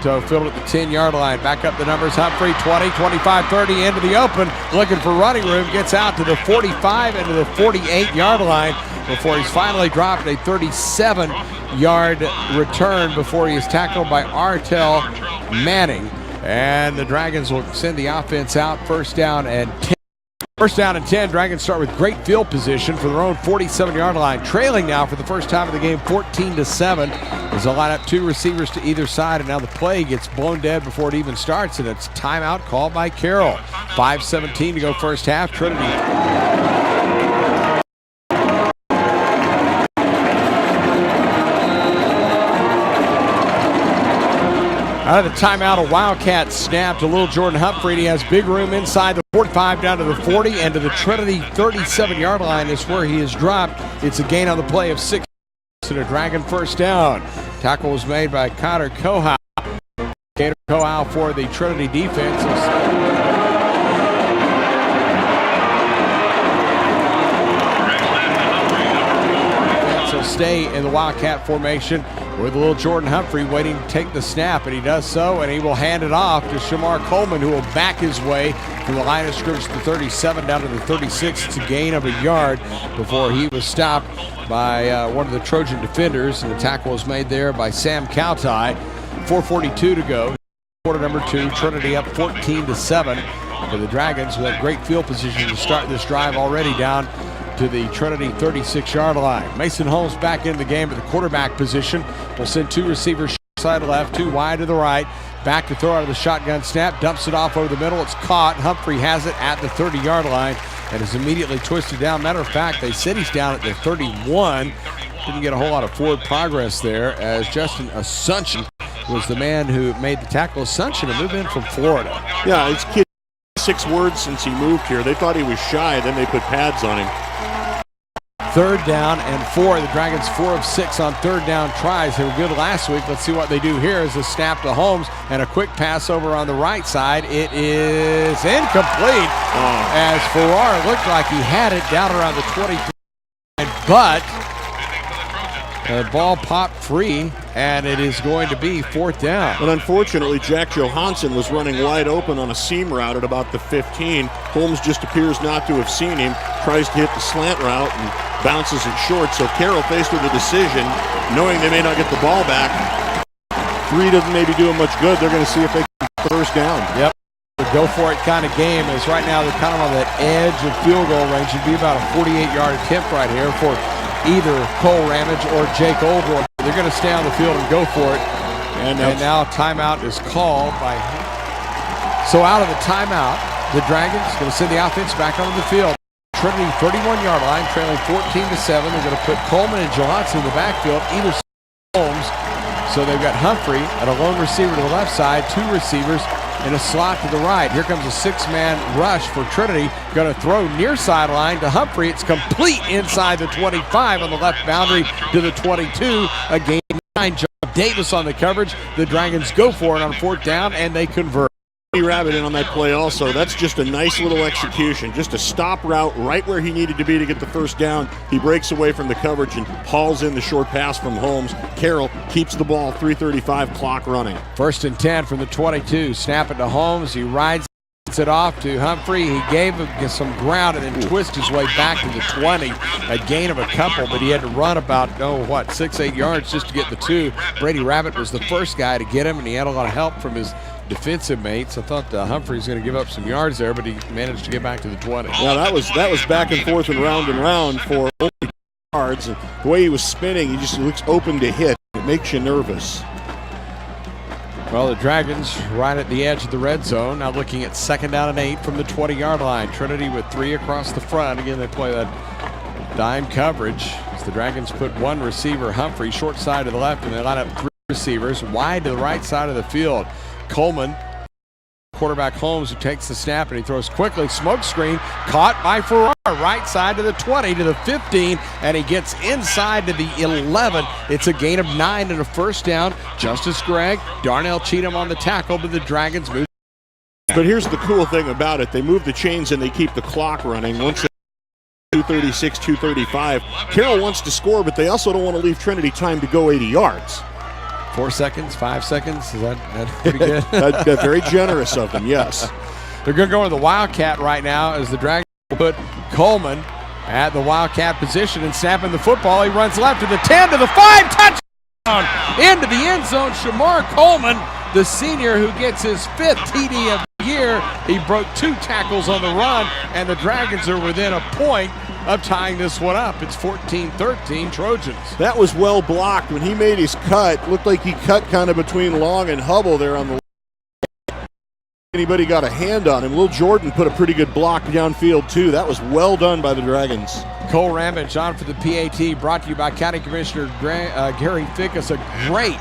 Filled at the 10-yard line. Back up the numbers. Humphrey 20, 25, 30 into the open. Looking for running room. Gets out to the 45 into the 48-yard line before he's finally dropped a 37-yard return before he is tackled by Artel Manning. And the Dragons will send the offense out. First down and 10. First down and 10. Dragons start with great field position for their own 47-yard line. Trailing now for the first time of the game, 14-7. As they line up 2 receivers to either side, and now the play gets blown dead before it even starts, and it's timeout called by Carroll. 5:17 to go first half. Trinity. Out of the timeout, a Wildcat snap to little Jordan Humphrey. He has big room inside the 45 down to the 40 and to the Trinity 37-yard line is where he is dropped. It's a gain on the play of 6 and a Dragon first down. Tackle was made by Connor Kohau. Gator Kohau for the Trinity defense. So stay in the Wildcat formation with little Jordan Humphrey waiting to take the snap, and he does so, and he will hand it off to Shamar Coleman, who will back his way from the line of scrimmage to the 37 down to the 36. It's a gain of a yard before he was stopped by one of the Trojan defenders, and the tackle was made there by Sam Kautai. 4:42 to go. Quarter number 2, Trinity up 14-7 for the Dragons with a great field position to start this drive already down to the Trinity 36-yard line. Mason Holmes back into the game at the quarterback position. Will send 2 receivers side left, 2 wide to the right. Back to throw out of the shotgun snap. Dumps it off over the middle. It's caught. Humphrey has it at the 30-yard line and is immediately twisted down. Matter of fact, they said he's down at the 31. Didn't get a whole lot of forward progress there as Justin Asuncion was the man who made the tackle. Asuncion, a move in from Florida. Yeah, his kid 6 words since he moved here. They thought he was shy, then they put pads on him. Third down and 4. The Dragons 4 of 6 on third down tries. They were good last week. Let's see what they do here as a snap to Holmes and a quick pass over on the right side. It is incomplete as Farrar looked like he had it down around the 23, but the ball popped free, and it is going to be 4th down. But unfortunately, Jack Johansson was running wide open on a seam route at about the 15. Holmes just appears not to have seen him, tries to hit the slant route and bounces it short. So Carroll faced with a decision, knowing they may not get the ball back. 3 doesn't maybe do them much good. They're going to see if they can get first down. Yep. The go for it kind of game is right now they're kind of on that edge of field goal range. It'd be about a 48-yard attempt right here for either Cole Ramage or Jake Oldroyd. They're going to stay on the field and go for it. And now timeout is called by. So out of the timeout, the Dragons going to send the offense back onto the field. Trinity 31-yard line, trailing 14-7. They're going to put Coleman and Johansson in the backfield, either Holmes. So they've got Humphrey at a lone receiver to the left side, 2 receivers in a slot to the right. Here comes a 6-man rush for Trinity. Going to throw near sideline to Humphrey. It's complete inside the 25 on the left boundary to the 22. A gain Davis on the coverage. The Dragons go for it on fourth down, and they convert. Rabbit in on that play also. That's just a nice little execution. Just a stop route right where he needed to be to get the first down. He breaks away from the coverage and hauls in the short pass from Holmes. Carroll keeps the ball, 3:35 clock running. 1st and 10 from the 22. Snap it to Holmes. He rides it off to Humphrey. He gave him some ground and then twisted his way back to the 20. A gain of a couple, but he had to run about, 6-8 yards just to get the 2. Brady Rabbit was the first guy to get him, and he had a lot of help from his defensive mates. I thought Humphrey was going to give up some yards there, but he managed to get back to the 20. Yeah, that was back and forth and round for only yards. And the way he was spinning, he just looks open to hit. It makes you nervous. Well, the Dragons right at the edge of the red zone. Now looking at 2nd down and 8 from the 20-yard line. Trinity with 3 across the front. Again, they play that dime coverage as the Dragons put one receiver, Humphrey, short side to the left, and they line up 3 receivers wide to the right side of the field. Coleman, quarterback Holmes, who takes the snap and he throws quickly. Smoke screen caught by Farrar, right side to the 20 to the 15, and he gets inside to the 11. It's a gain of 9 and a first down. Justice Gregg, Darnell Cheatham on the tackle, but the Dragons move. But here's the cool thing about it. They move the chains and they keep the clock running. Once they 2:36, 2:35. Carroll wants to score, but they also don't want to leave Trinity time to go 80 yards. 4 seconds, 5 seconds, is that pretty good? That's very generous of them, yes. They're going to go with the Wildcat right now as the Dragons put Coleman at the Wildcat position and snapping the football. He runs left to the 10 to the 5, touchdown into the end zone. Shamar Coleman, the senior who gets his 5th TD of the year. He broke 2 tackles on the run, and the Dragons are within a point of tying this one up. It's 14-13 Trojans. That was well blocked. When he made his cut, looked like he cut kind of between Long and Hubble there on the left. Anybody got a hand on him. Lil Jordan put a pretty good block downfield too. That was well done by the Dragons. Cole Ramage on for the PAT, brought to you by County Commissioner Gary Fickus. A great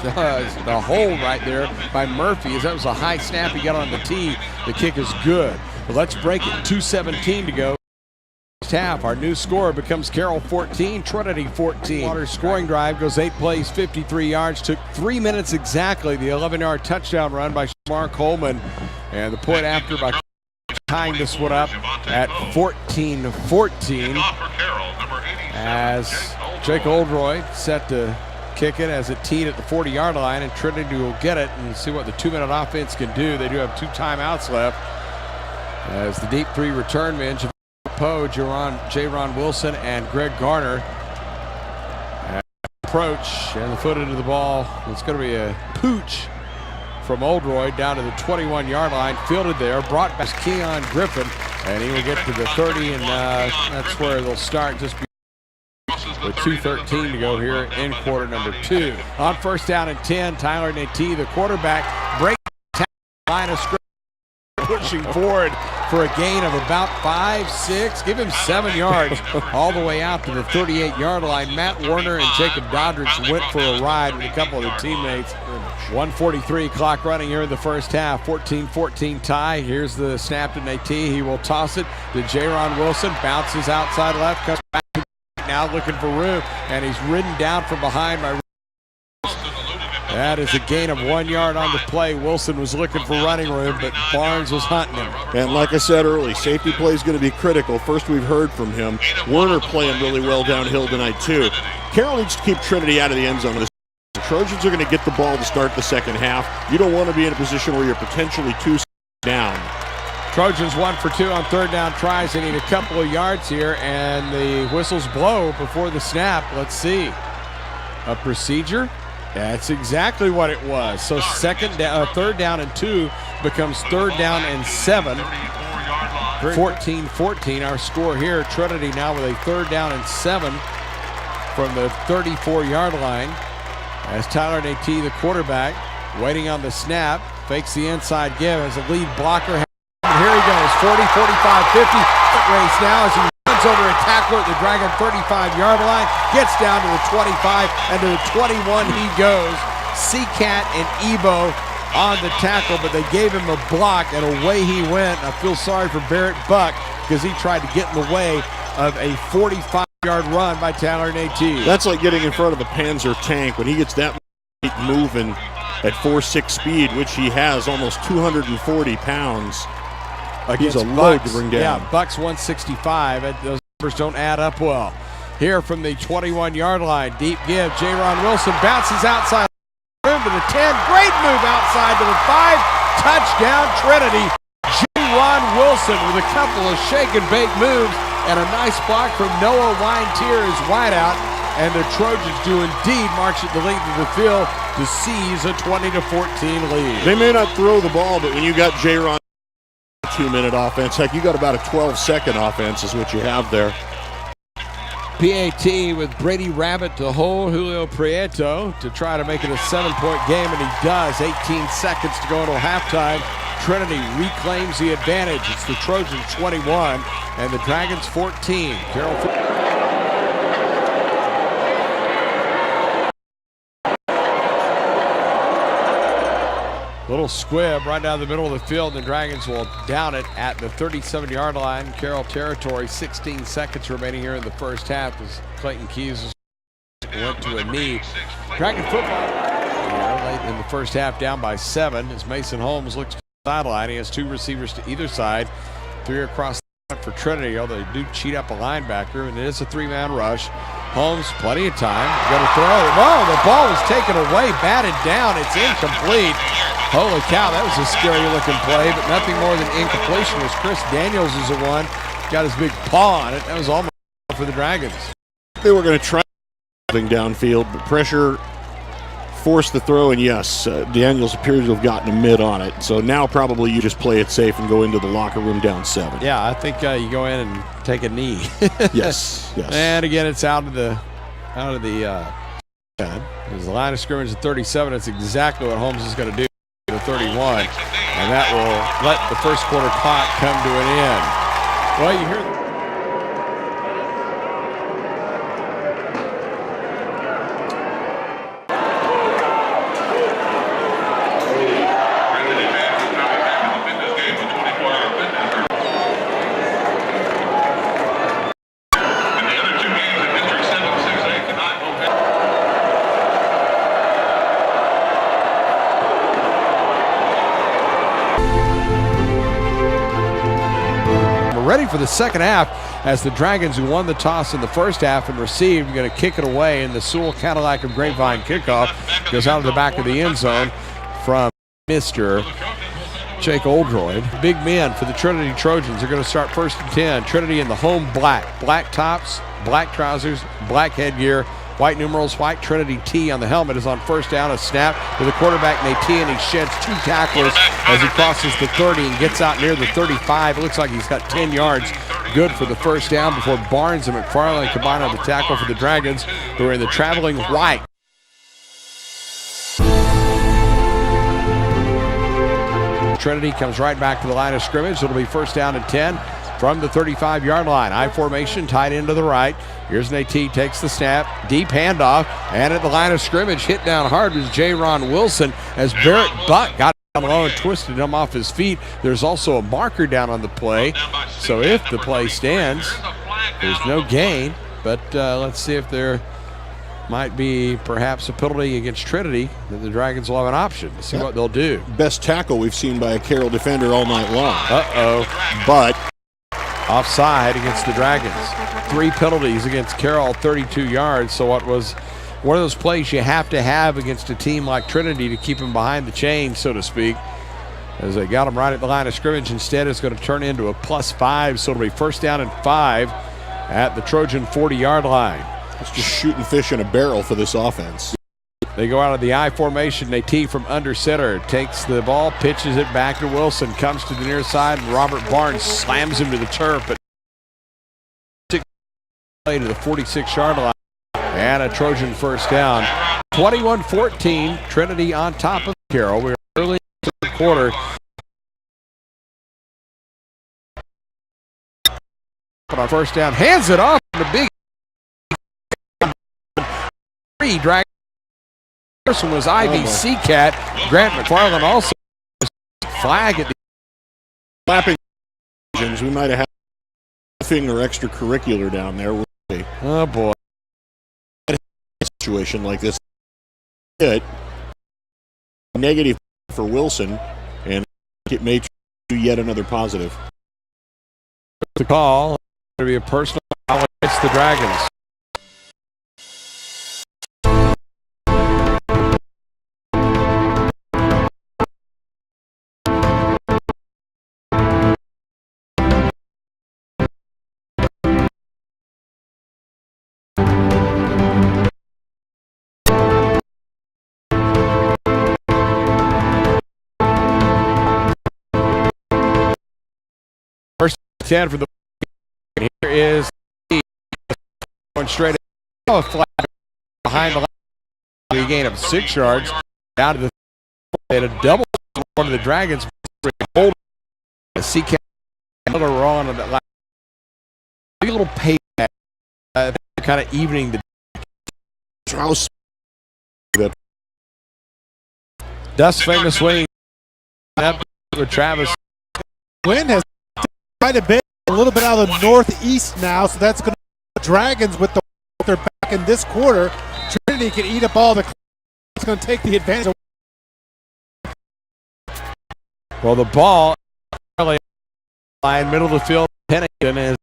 the hold right there by Murphy, as that was a high snap he got on the tee. The kick is good. But let's break it. 2:17 to go. Half. Our new score becomes Carroll 14, Trinity 14. Water scoring drive goes 8 plays, 53 yards. Took 3 minutes exactly. The 11-yard touchdown run by Shamar Coleman, and the point after by tying this one up at 14-14 as Jake Oldroyd set to kick it as it teed at the 40-yard line, and Trinity will get it and see what the 2-minute offense can do. They do have 2 timeouts left as the deep 3 return men, Poe, J-Ron Wilson, and Greg Garner approach, and the foot into the ball. It's going to be a pooch from Oldroyd down to the 21-yard line, fielded there, brought back Keon Griffin, and he will get to the 30, and that's where they'll start just with 2:13 to go here in quarter number 2. On 1st down and 10, Tyler Natee, the quarterback, breaks the line of scrimmage, pushing forward for a gain of about 5-6. Give him 7 yards all the way out to the 38-yard line. Matt Warner and Jacob Doddridge went for a ride with a couple of their teammates. 1:43 clock running here in the first half. 14-14 tie. Here's the snap to Natee. He will toss it to J-Ron Wilson. Bounces outside left. Comes back now looking for room, and he's ridden down from behind by. That is a gain of 1 yard on the play. Wilson was looking for running room, but Barnes was hunting him. And like I said early, safety play is going to be critical. First we've heard from him. Warner playing really well downhill tonight too. Carroll needs to keep Trinity out of the end zone. The Trojans are going to get the ball to start the second half. You don't want to be in a position where you're potentially 2 down. Trojans 1 for 2 on 3rd down tries. They need a couple of yards here, and the whistles blow before the snap. Let's see. A procedure? That's exactly what it was. So 3rd down and 2 becomes 3rd down and 7. 14-14 our score here. Trinity now with a 3rd down and 7 from the 34-yard line. As Tyler Natee, the quarterback, waiting on the snap, fakes the inside give as a lead blocker. And here he goes, 40, 45, 50. Race now as he runs over a tackler at the Dragon 35-yard line, gets down to the 25, and to the 21 he goes. Seacat and Ebo on the tackle, but they gave him a block, and away he went. I feel sorry for Barrett Buck because he tried to get in the way of a 45-yard run by Tyler Natee. That's like getting in front of a Panzer tank. When he gets that moving at 4.6 speed, which he has, almost 240 pounds. He's a load to bring down. Yeah, Bucks 165. Those numbers don't add up well. Here from the 21-yard line, deep give. J-Ron Wilson bounces outside room to the 10. Great move outside to the 5. Touchdown, Trinity. J-Ron Wilson with a couple of shake and bake moves and a nice block from Noah Weintier as wideout. And the Trojans do indeed march at the length of the field to seize a 20-14 lead. They may not throw the ball, but when you got J-Ron, 2-minute offense, heck, you got about a 12-second offense is what you have there. PAT with Brady Rabbit to hold Julio Prieto to try to make it a 7-point game, and he does. 18 seconds to go until halftime. Trinity reclaims the advantage. It's the Trojans 21 and the Dragons 14. Carroll. Little squib right down the middle of the field. The Dragons will down it at the 37-yard line. Carroll territory. 16 seconds remaining here in the first half as Clayton Keys went to a knee. Dragon football late in the first half, down by 7 as Mason Holmes looks to the sideline. He has 2 receivers to either side, 3 across the line for Trinity, although they do cheat up a linebacker, and it is a 3-man rush. Holmes, plenty of time, going to throw. Whoa, the ball was taken away, batted down. It's incomplete. Holy cow, that was a scary looking play, but nothing more than incompletion as Chris Daniels is the one. Got his big paw on it. That was almost for the Dragons. They were going to try something downfield, but pressure forced the throw, and yes, Daniels appears to have gotten a mid on it. So now probably you just play it safe and go into the locker room down 7. Yeah, I think you go in and take a knee. Yes. And again, it's out of the there's the line of scrimmage at 37. It's exactly what Holmes is going to do. 31, and that will let the first quarter clock come to an end. Well, you hear ready for the second half as the Dragons, who won the toss in the first half and received, are going to kick it away, and the Sewell Cadillac of Grapevine kickoff goes out of the back of the end zone from Mr. Jake Oldroyd. Big men for the Trinity Trojans are going to start 1st and 10. Trinity in the home black tops, black trousers, black headgear, white numerals, white Trinity T on the helmet. Is on first down. A snap with the quarterback Nate, and he sheds 2 tacklers as he crosses the 30 and gets out near the 35. It looks like he's got 10 yards. Good for the first down before Barnes and McFarland combine on the tackle for the Dragons, who are in the traveling white. Trinity comes right back to the line of scrimmage. It'll be 1st down and 10 from the 35-yard line. I formation, tight end to the right. Here's Nate, takes the snap, deep handoff, and at the line of scrimmage, hit down hard was J-Ron Wilson as Barrett Buck got down low and twisted him off his feet. There's also a marker down on the play, so if the play stands, there's no gain, but let's see if there might be perhaps a penalty against Trinity that the Dragons will have an option to see what they'll do. Best tackle we've seen by a Carroll defender all night long. But offside against the Dragons. 3 penalties against Carroll, 32 yards. So what was one of those plays you have to have against a team like Trinity to keep them behind the chain, so to speak. As they got them right at the line of scrimmage. Instead, it's going to turn into a +5. So it'll be 1st down and 5 at the Trojan 40-yard line. It's just shooting fish in a barrel for this offense. They go out of the I formation. They tee from under center. Takes the ball, pitches it back to Wilson. Comes to the near side, and Robert Barnes slams him to the turf. But to the 46-yard line. And a Trojan first down. 21-14. Trinity on top of Carroll. We're early in the third quarter. But on first down, hands it off. The big drag. Person was Ivy Seacat. Grant McFarland also flag at the Clapping. We might have had nothing or extracurricular down there. Oh boy. A situation like this. negative for Wilson, and it may do yet another positive. The call, going to be a personal foul against the Dragons. First 10 for the. Here is going straight a flat behind the line. A gain of 6 yards down to the. They had a double one of the Dragons. Hold the CK Miller on that last. A little payback, kind of evening the. Strauss. Dust famous swing. With Travis. Wind has quite a bit, a little bit out of the northeast now, so that's going to the Dragons with their back in this quarter. Trinity can eat up all the. It's going to take the advantage. Well, the ball line middle of the field. Pennington is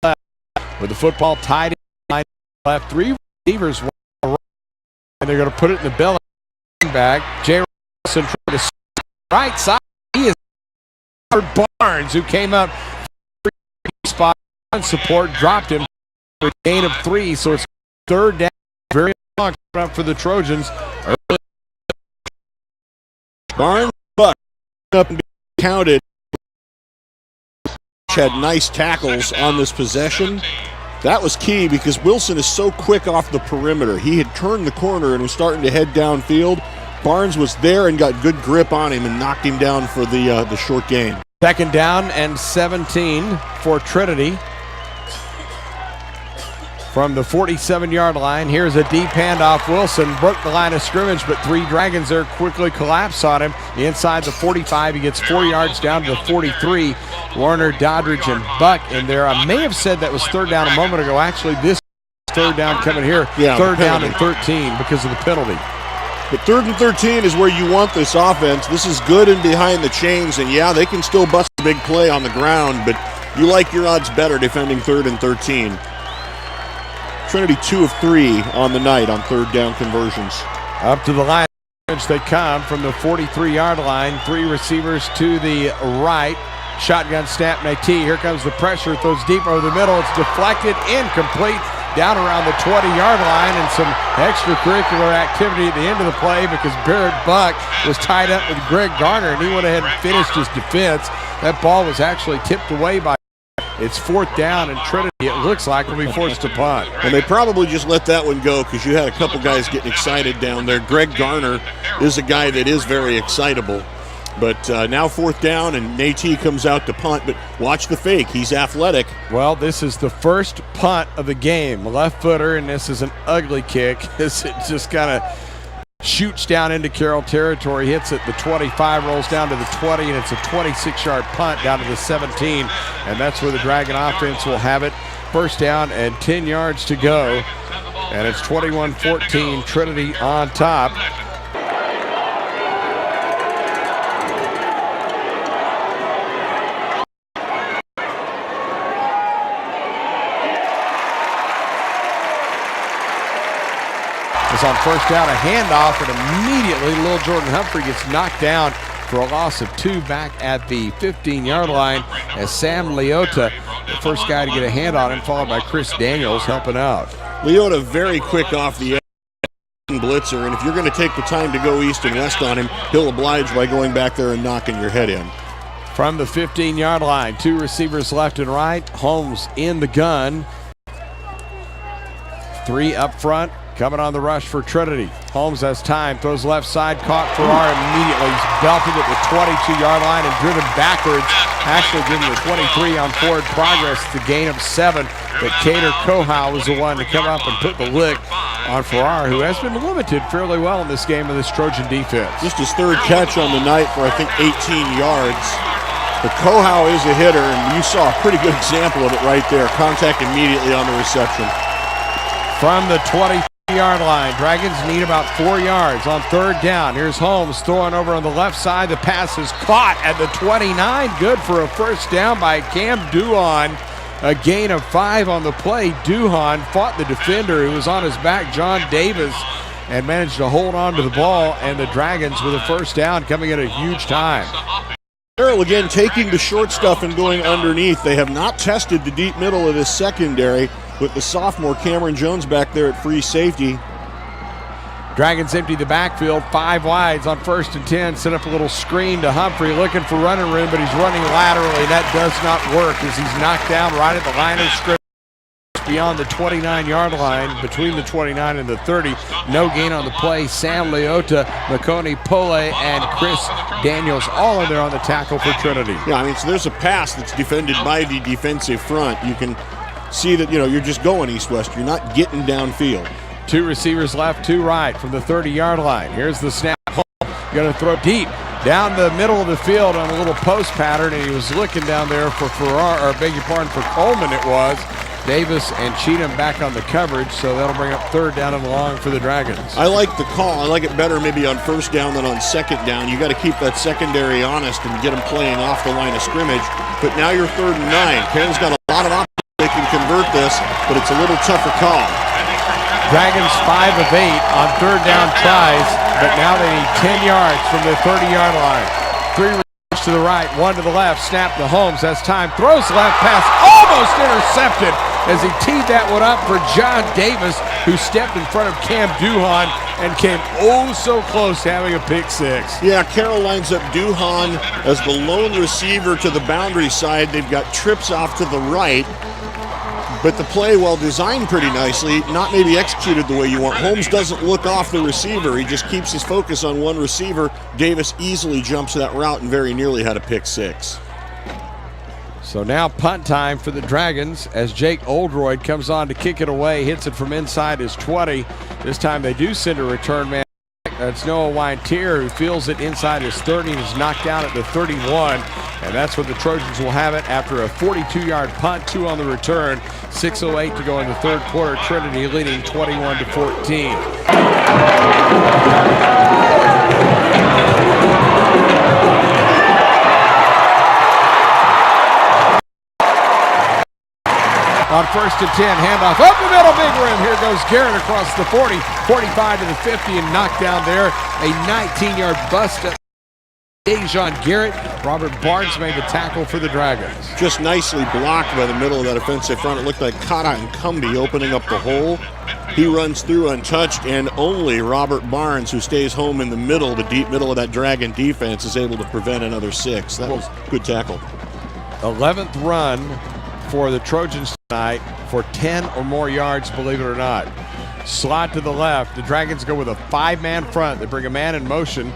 left with the football tied in left. 3 receivers, and they're going to put it in the belly. Back, J. Wilson trying to right side. He is Barnes, who came up spot on support, dropped him for a gain of 3. So it's 3rd down. Very long up for the Trojans. Barnes buck up and counted. Had nice tackles on this possession. That was key because Wilson is so quick off the perimeter. He had turned the corner and was starting to head downfield. Barnes was there and got good grip on him and knocked him down for the short gain. 2nd down and 17 for Trinity. From the 47-yard line, here's a deep handoff. Wilson broke the line of scrimmage, but 3 Dragons there quickly collapse on him. Inside the 45, he gets 4 yards down to the 43. Warner, Doddridge, and Buck in there. I may have said that was 3rd down a moment ago. Actually, this is 3rd down coming here. Yeah, 3rd down and 13 because of the penalty. But 3rd and 13 is where you want this offense. This is good and behind the chains, and yeah, they can still bust a big play on the ground, but you like your odds better defending 3rd and 13. Trinity 2 of 3 on the night on 3rd down conversions. Up to the line they come from the 43-yard line. 3 receivers to the right. Shotgun snap, Nate. Here comes the pressure. Throws deep over the middle. It's deflected, incomplete. Down around the 20-yard line, and some extracurricular activity at the end of the play because Barrett Buck was tied up with Greg Garner, and he went ahead and finished his defense. That ball was actually tipped away by. It's 4th down, and Trinity, it looks like, will be forced to punt. And they probably just let that one go because you had a couple guys getting excited down there. Greg Garner is a guy that is very excitable. But now 4th down, and Nate comes out to punt, but watch the fake. He's athletic. Well, this is the first punt of the game. Left footer, and this is an ugly kick. It just kind of shoots down into Carroll territory, hits at the 25, rolls down to the 20, and it's a 26-yard punt down to the 17. And that's where the Dragon offense will have it. 1st down and 10 yards to go. And it's 21-14, Trinity on top. On 1st down, a handoff, and immediately Lil Jordan Humphrey gets knocked down for a loss of 2 back at the 15-yard line as Sam Leota, the first guy to get a hand on him, followed by Chris Daniels helping out. Leota very quick off the edge blitzer, and if you're going to take the time to go east and west on him, he'll oblige by going back there and knocking your head in. From the 15-yard line, 2 receivers left and right. Holmes in the gun. 3 up front. Coming on the rush for Trinity. Holmes has time, throws left side, caught Farrar immediately. He's belted at the 22-yard line and driven backwards. Actually giving the 23 on forward progress. The gain of 7. But Cater Kohow was the one to come up and put the lick on Farrar, who has been limited fairly well in this game of this Trojan defense. Just his 3rd catch on the night for, I think, 18 yards. But Kohow is a hitter, and you saw a pretty good example of it right there. Contact immediately on the reception. From the 20 Yard line. Dragons need about 4 yards on third down. Here's Holmes throwing over on the left side. The pass is caught at the 29. Good for a first down by Cam Duhan. A gain of 5 on the play. Duhan fought the defender who was on his back, John Davis, and managed to hold on to the ball, and the Dragons with a first down coming at a huge time. Carroll again taking the short stuff and going underneath. They have not tested the deep middle of this secondary with the sophomore Cameron Jones back there at free safety. Dragons empty the backfield, 5 wides on 1st and 10. Set up a little screen to Humphrey, looking for running room, but he's running laterally. That does not work as he's knocked down right at the line of scrimmage beyond the 29-yard line, between the 29 and the 30. No gain on the play. Sam Leota, Makoni Pole, and Chris Daniels all in there on the tackle for Trinity. Yeah, I mean, so there's a pass that's defended by the defensive front. You can see that, you're just going east-west. You're not getting downfield. 2 receivers left, 2 right from the 30-yard line. Here's the snap. Going to throw deep down the middle of the field on a little post pattern, and he was looking down there for for Coleman it was. Davis and Cheatham back on the coverage, so that'll bring up 3rd down and long for the Dragons. I like the call. I like it better maybe on 1st down than on 2nd down. You got to keep that secondary honest and get them playing off the line of scrimmage. But now you're 3rd and 9. Karen's got a lot of options. They can convert this, but it's a little tougher call. Dragons 5 of 8 on 3rd down tries, but now they need 10 yards from the 30-yard line. 3 receivers to the right, 1 to the left. Snap to Holmes. Has time. Throws left pass. Almost intercepted as he teed that one up for John Davis, who stepped in front of Cam Duhan and came oh so close to having a pick 6. Yeah, Carroll lines up Duhan as the lone receiver to the boundary side. They've got trips off to the right. But the play, while designed pretty nicely, not maybe executed the way you want. Holmes doesn't look off the receiver. He just keeps his focus on one receiver. Davis easily jumps that route and very nearly had a pick 6. So now punt time for the Dragons as Jake Oldroyd comes on to kick it away, hits it from inside his 20. This time they do send a return man. That's Noah Wyntier, who feels it inside his 30 and is knocked down at the 31. And that's what the Trojans will have it after a 42-yard punt, 2 on the return. 6:08 to go in the 3rd quarter. Trinity leading 21-14. On 1st and 10, handoff up the middle, big rim. Here goes Garrett across the 40, 45 to the 50, and knocked down there. A 19-yard bust up. Dejon Garrett. Robert Barnes made the tackle for the Dragons. Just nicely blocked by the middle of that offensive front. It looked like Kata and Cumby opening up the hole. He runs through untouched, and only Robert Barnes, who stays home in the middle, the deep middle of that Dragon defense, is able to prevent another 6. That was a good tackle. 11th run for the Trojans tonight for 10 or more yards, believe it or not. Slot to the left. The Dragons go with a 5-man front. They bring a man in motion,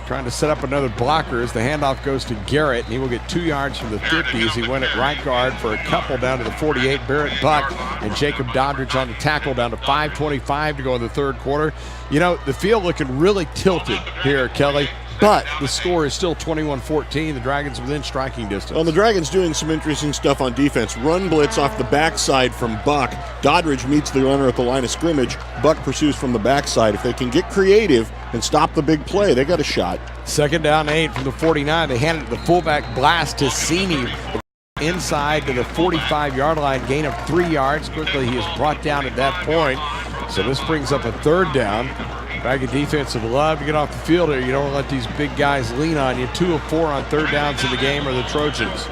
trying to set up another blocker as the handoff goes to Garrett, and he will get 2 yards from the 50s. He went at right guard for a couple down to the 48. Barrett Buck and Jacob Doddridge on the tackle, down to 5:25 to go in the 3rd quarter. The field looking really tilted here, Kelly. But the score is still 21-14. The Dragons within striking distance. Well, the Dragons doing some interesting stuff on defense. Run blitz off the backside from Buck. Doddridge meets the runner at the line of scrimmage. Buck pursues from the backside. If they can get creative and stop the big play, they got a shot. 2nd down 8 from the 49. They hand it the fullback blast to Cini inside to the 45-yard line. Gain of 3 yards. Quickly he is brought down at that point. So this brings up a 3rd down. Bag of defensive love to get off the field here. You don't let these big guys lean on you. 2 of 4 on 3rd downs in the game are the Trojans.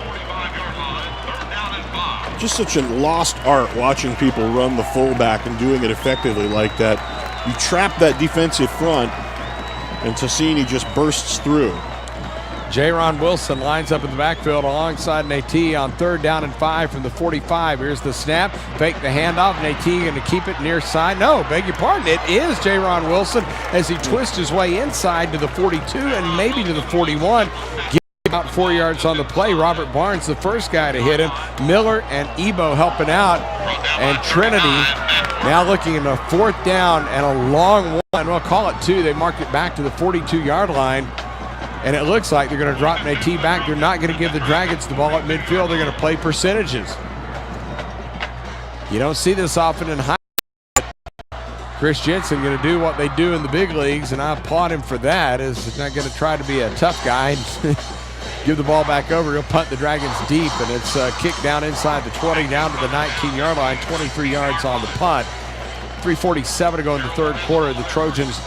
Just such a lost art watching people run the fullback and doing it effectively like that. You trap that defensive front, and Tassini just bursts through. Jaron Wilson lines up in the backfield alongside Nate on 3rd down and 5 from the 45. Here's the snap, fake the handoff. Nate going to keep it near side. No, beg your pardon. It is Jaron Wilson as he twists his way inside to the 42 and maybe to the 41. About 4 yards on the play. Robert Barnes, the first guy to hit him. Miller and Ebo helping out. And Trinity now looking at a 4th down and a long one. We'll call it 2. They marked it back to the 42-yard line. And it looks like they're going to drop Nate back. They're not going to give the Dragons the ball at midfield. They're going to play percentages. You don't see this often in high. Chris Jensen going to do what they do in the big leagues, and I applaud him for that. Is not going to try to be a tough guy and give the ball back over. He'll punt the Dragons deep, and it's kicked down inside the 20, down to the 19-yard line, 23 yards on the punt. 3:47 to go in the third quarter. The Trojans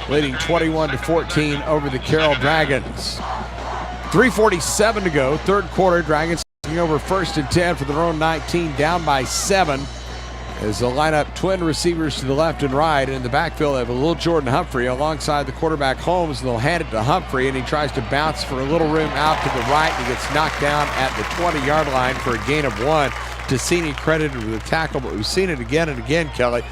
leading 21-14 over the Carroll Dragons. 3:47 to go, third quarter. Dragons taking over 1st and 10 for their own 19, down by 7. As they'll line up twin receivers to the left and right. And in the backfield, they have a little Jordan Humphrey alongside the quarterback Holmes. And they'll hand it to Humphrey, and he tries to bounce for a little room out to the right. And he gets knocked down at the 20-yard line for a gain of 1. Tassini credited with a tackle, but we've seen it again and again, Kelly.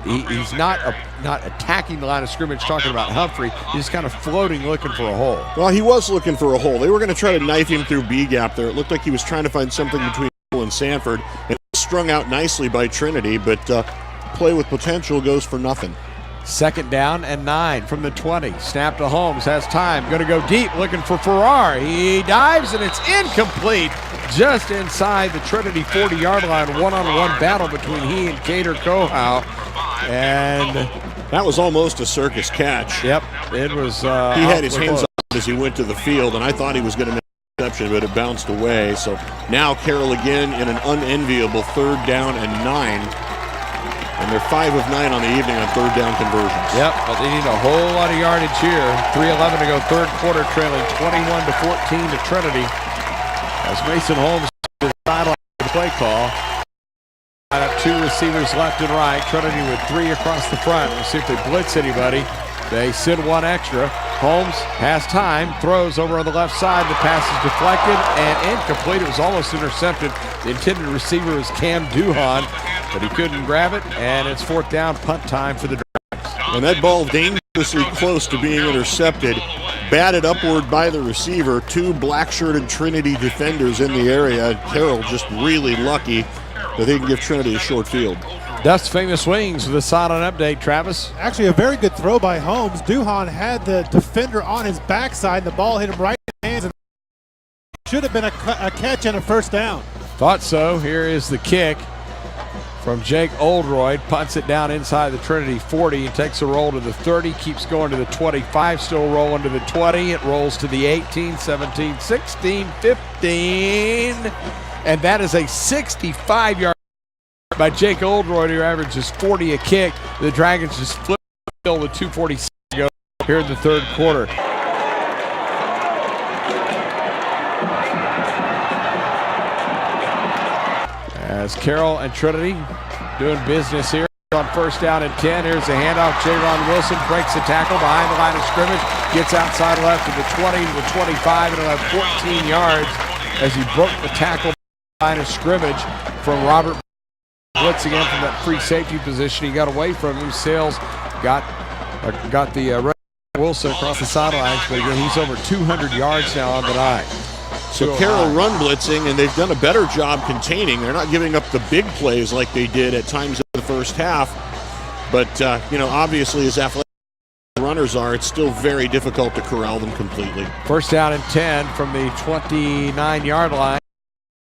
He's not attacking the line of scrimmage, talking about Humphrey. He's kind of floating, looking for a hole. Well, he was looking for a hole. They were going to try to knife him through B-gap there. It looked like he was trying to find something between Cole and Sanford. And strung out nicely by Trinity, but play with potential goes for nothing. 2nd down and 9 from the 20. Snap to Holmes, has time, going to go deep, looking for Farrar. He dives, and it's incomplete. Just inside the Trinity 40-yard line, one-on-one battle between he and Cater Kohau. And that was almost a circus catch. Yep, it was. He had his hands up as he went to the field, and I thought he was going to make an interception, but it bounced away. So now Carroll again in an unenviable 3rd down and 9. And they're 5 of 9 on the evening on 3rd down conversions. Yep, but they need a whole lot of yardage here. 3:11 to go, third quarter, trailing 21-14 to Trinity. As Mason Holmes is sideline the play call. Line up 2 receivers left and right. Trinity with 3 across the front. We'll see if they blitz anybody. They send 1 extra. Holmes has time, throws over on the left side. The pass is deflected and incomplete. It was almost intercepted. The intended receiver was Cam Duhan, but he couldn't grab it, and it's 4th down, punt time for the Dragons. And that ball dangerously close to being intercepted. Batted upward by the receiver. 2 black-shirted Trinity defenders in the area. Carroll just really lucky that they can give Trinity a short field. Dust Famous Wings with a sideline update, Travis. Actually, a very good throw by Holmes. Duhan had the defender on his backside. The ball hit him right in the hands, and should have been a catch and a 1st down. Thought so. Here is the kick from Jake Oldroyd. Punts it down inside the Trinity 40. He takes a roll to the 30, keeps going to the 25, still rolling to the 20. It rolls to the 18, 17, 16, 15. And that is a 65-yard by Jake Oldroyd, who averages 40 a kick. The Dragons just flip the field with 2:46 to go here in the third quarter. As Carroll and Trinity doing business here on 1st down and 10. Here's the handoff. J-Ron Wilson breaks the tackle behind the line of scrimmage, gets outside left to the 20 to the 25, and he'll have 14 yards as he broke the tackle line of scrimmage from Robert. Blitz again from that free safety position. He got away from him. Sales got the Wilson across the sidelines, but again, he's over 200 yards now on the night. So Carroll run blitzing, and they've done a better job containing. They're not giving up the big plays like they did at times in the first half. But, obviously as athletic runners are, it's still very difficult to corral them completely. 1st down and 10 from the 29-yard line.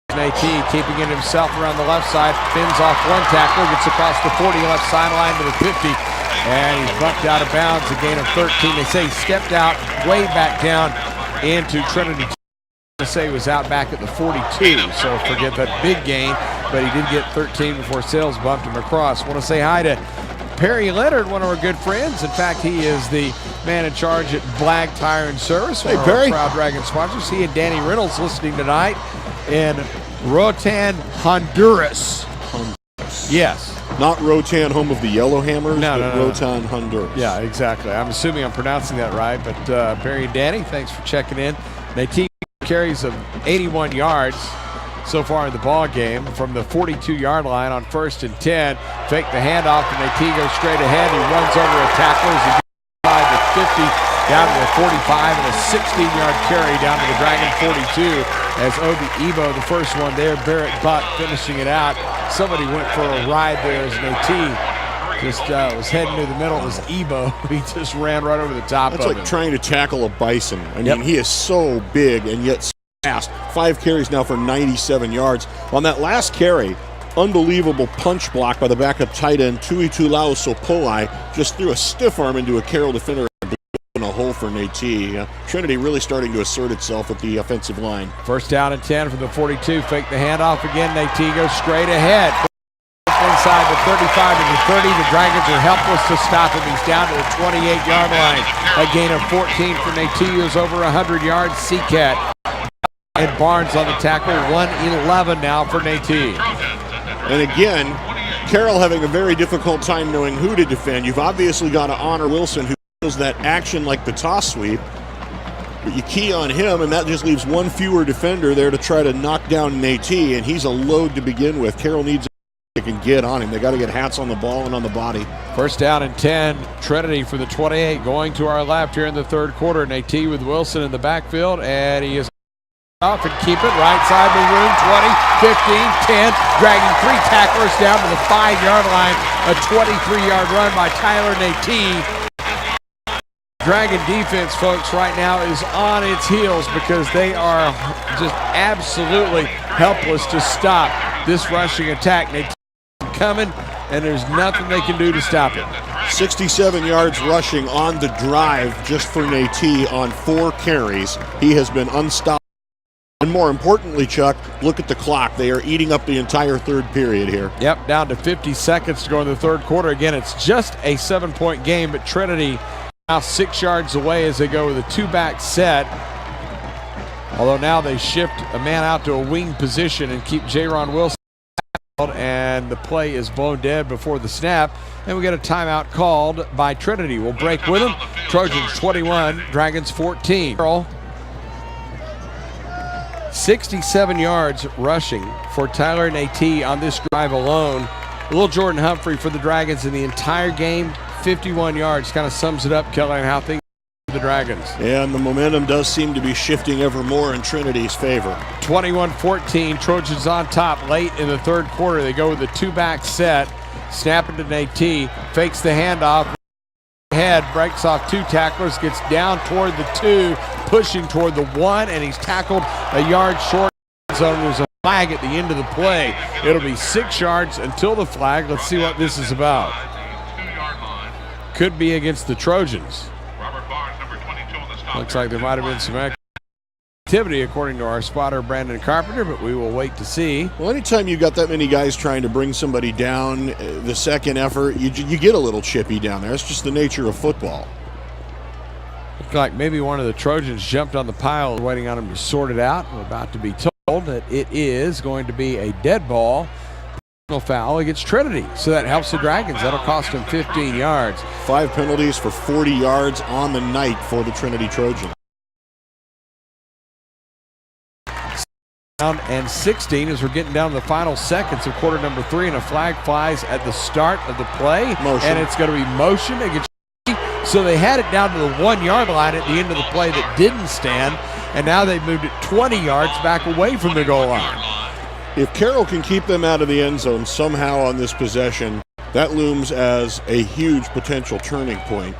AT keeping it himself around the left side, fins off 1 tackler, gets across the 40 left sideline to the 50, and he's bumped out of bounds, a gain of 13. They say he stepped out way back down into Trinity. They say he was out back at the 42, so forget that big gain, but he did get 13 before Sales bumped him across. Want to say hi to Perry Leonard, one of our good friends. In fact, he is the man in charge at Blag Tire and Service. Hey, Perry. Proud Dragon sponsors. He and Danny Reynolds listening tonight in Rotan, Honduras. Yes. Not Rotan, home of the Yellowhammers, No, but no, no. Rotan, Honduras. Yeah, exactly. I'm assuming I'm pronouncing that right, but Perry and Danny, thanks for checking in. They team carries of 81 yards so far in the ball game from the 42-yard line on 1st and 10. Fake the handoff, and they goes straight ahead. He runs over a tackler as he gets by the 50, down to the 45, and a 16-yard carry down to the Dragon 42 as Obi Ebo, the first one there, Barrett Buck finishing it out. Somebody went for a ride there as Nate just was heading to the middle as Ebo. He just ran right over the top That's of like him. trying to tackle a bison. I Yep. mean, he is so big and yet so fast. 5 carries now for 97 yards. On that last carry, unbelievable punch block by the backup tight end, Tuitulao Sopolai. Just threw a stiff arm into a Carroll defender in a hole for Nate. Trinity really starting to assert itself at the offensive line. First down and 10 from the 42. Fake the handoff again. Nate goes straight ahead. Inside the 35 to the 30. The Dragons are helpless to stop him. He's down to the 28-yard line. A gain of 14 for Nate, who's over 100 yards. Seacat and Barnes on the tackle. 111 now for Nate. And again, Carroll having a very difficult time knowing who to defend. You've obviously got to honor Wilson, who does that action like the toss sweep. But you key on him, and that just leaves one fewer defender there to try to knock down Nate, and he's a load to begin with. Carroll needs they can get on him. They got to get hats on the ball and on the body. First down and 10. Trinity for the 28 going to our left here in the third quarter. Nate with Wilson in the backfield, and he is off and keep it right side of the room. 20, 15, 10, dragging 3 tacklers down to the 5-yard line. A 23-yard run by Tyler Nate. Dragon defense, folks, right now is on its heels because they are just absolutely helpless to stop this rushing attack. Nate coming, and there's nothing they can do to stop it. 67 yards rushing on the drive just for Nate on 4 carries. He has been unstoppable. And more importantly, Chuck, look at the clock. They are eating up the entire third period here. Yep, down to 50 seconds to go in the third quarter. Again, it's just a 7-point game, but Trinity now 6 yards away as they go with a 2-back set. Although now they shift a man out to a wing position and keep Jaron Wilson, and the play is blown dead before the snap, and we get a timeout called by Trinity. We'll break with them. Trojans 21, Dragons 14. 67 yards rushing for Tyler Nate on this drive alone. Little Jordan Humphrey for the Dragons in the entire game, 51 yards. Kind of sums it up, Kelly, and how things are for the Dragons. And the momentum does seem to be shifting ever more in Trinity's favor. 21-14, Trojans on top late in the third quarter. They go with a 2-back set. Snap it to Nate, fakes the handoff. Head breaks off 2 tacklers, gets down toward the 2, pushing toward the 1, and he's tackled a yard short. Zone. There's a flag at the end of the play. It'll be 6 yards until the flag. Let's see what this is about. Could be against the Trojans. Looks like there might have been some activity according to our spotter Brandon Carpenter, but we will wait to see. Well, anytime you've got that many guys trying to bring somebody down, the second effort, you get a little chippy down there. It's just the nature of football. Looked like maybe one of the Trojans jumped on the pile waiting on him to sort it out. We're about to be told that it is going to be a dead ball. Personal foul against Trinity, so that helps the Dragons. That'll cost them 15 yards. 5 penalties for 40 yards on the night for the Trinity Trojans. And 16 as we're getting down to the final seconds of quarter number 3, and a flag flies at the start of the play. Motion. And it's going to be motion against. So they had it down to the 1-yard line at the end of the play that didn't stand, and now they've moved it 20 yards back away from the goal line. If Carroll can keep them out of the end zone somehow on this possession, that looms as a huge potential turning point.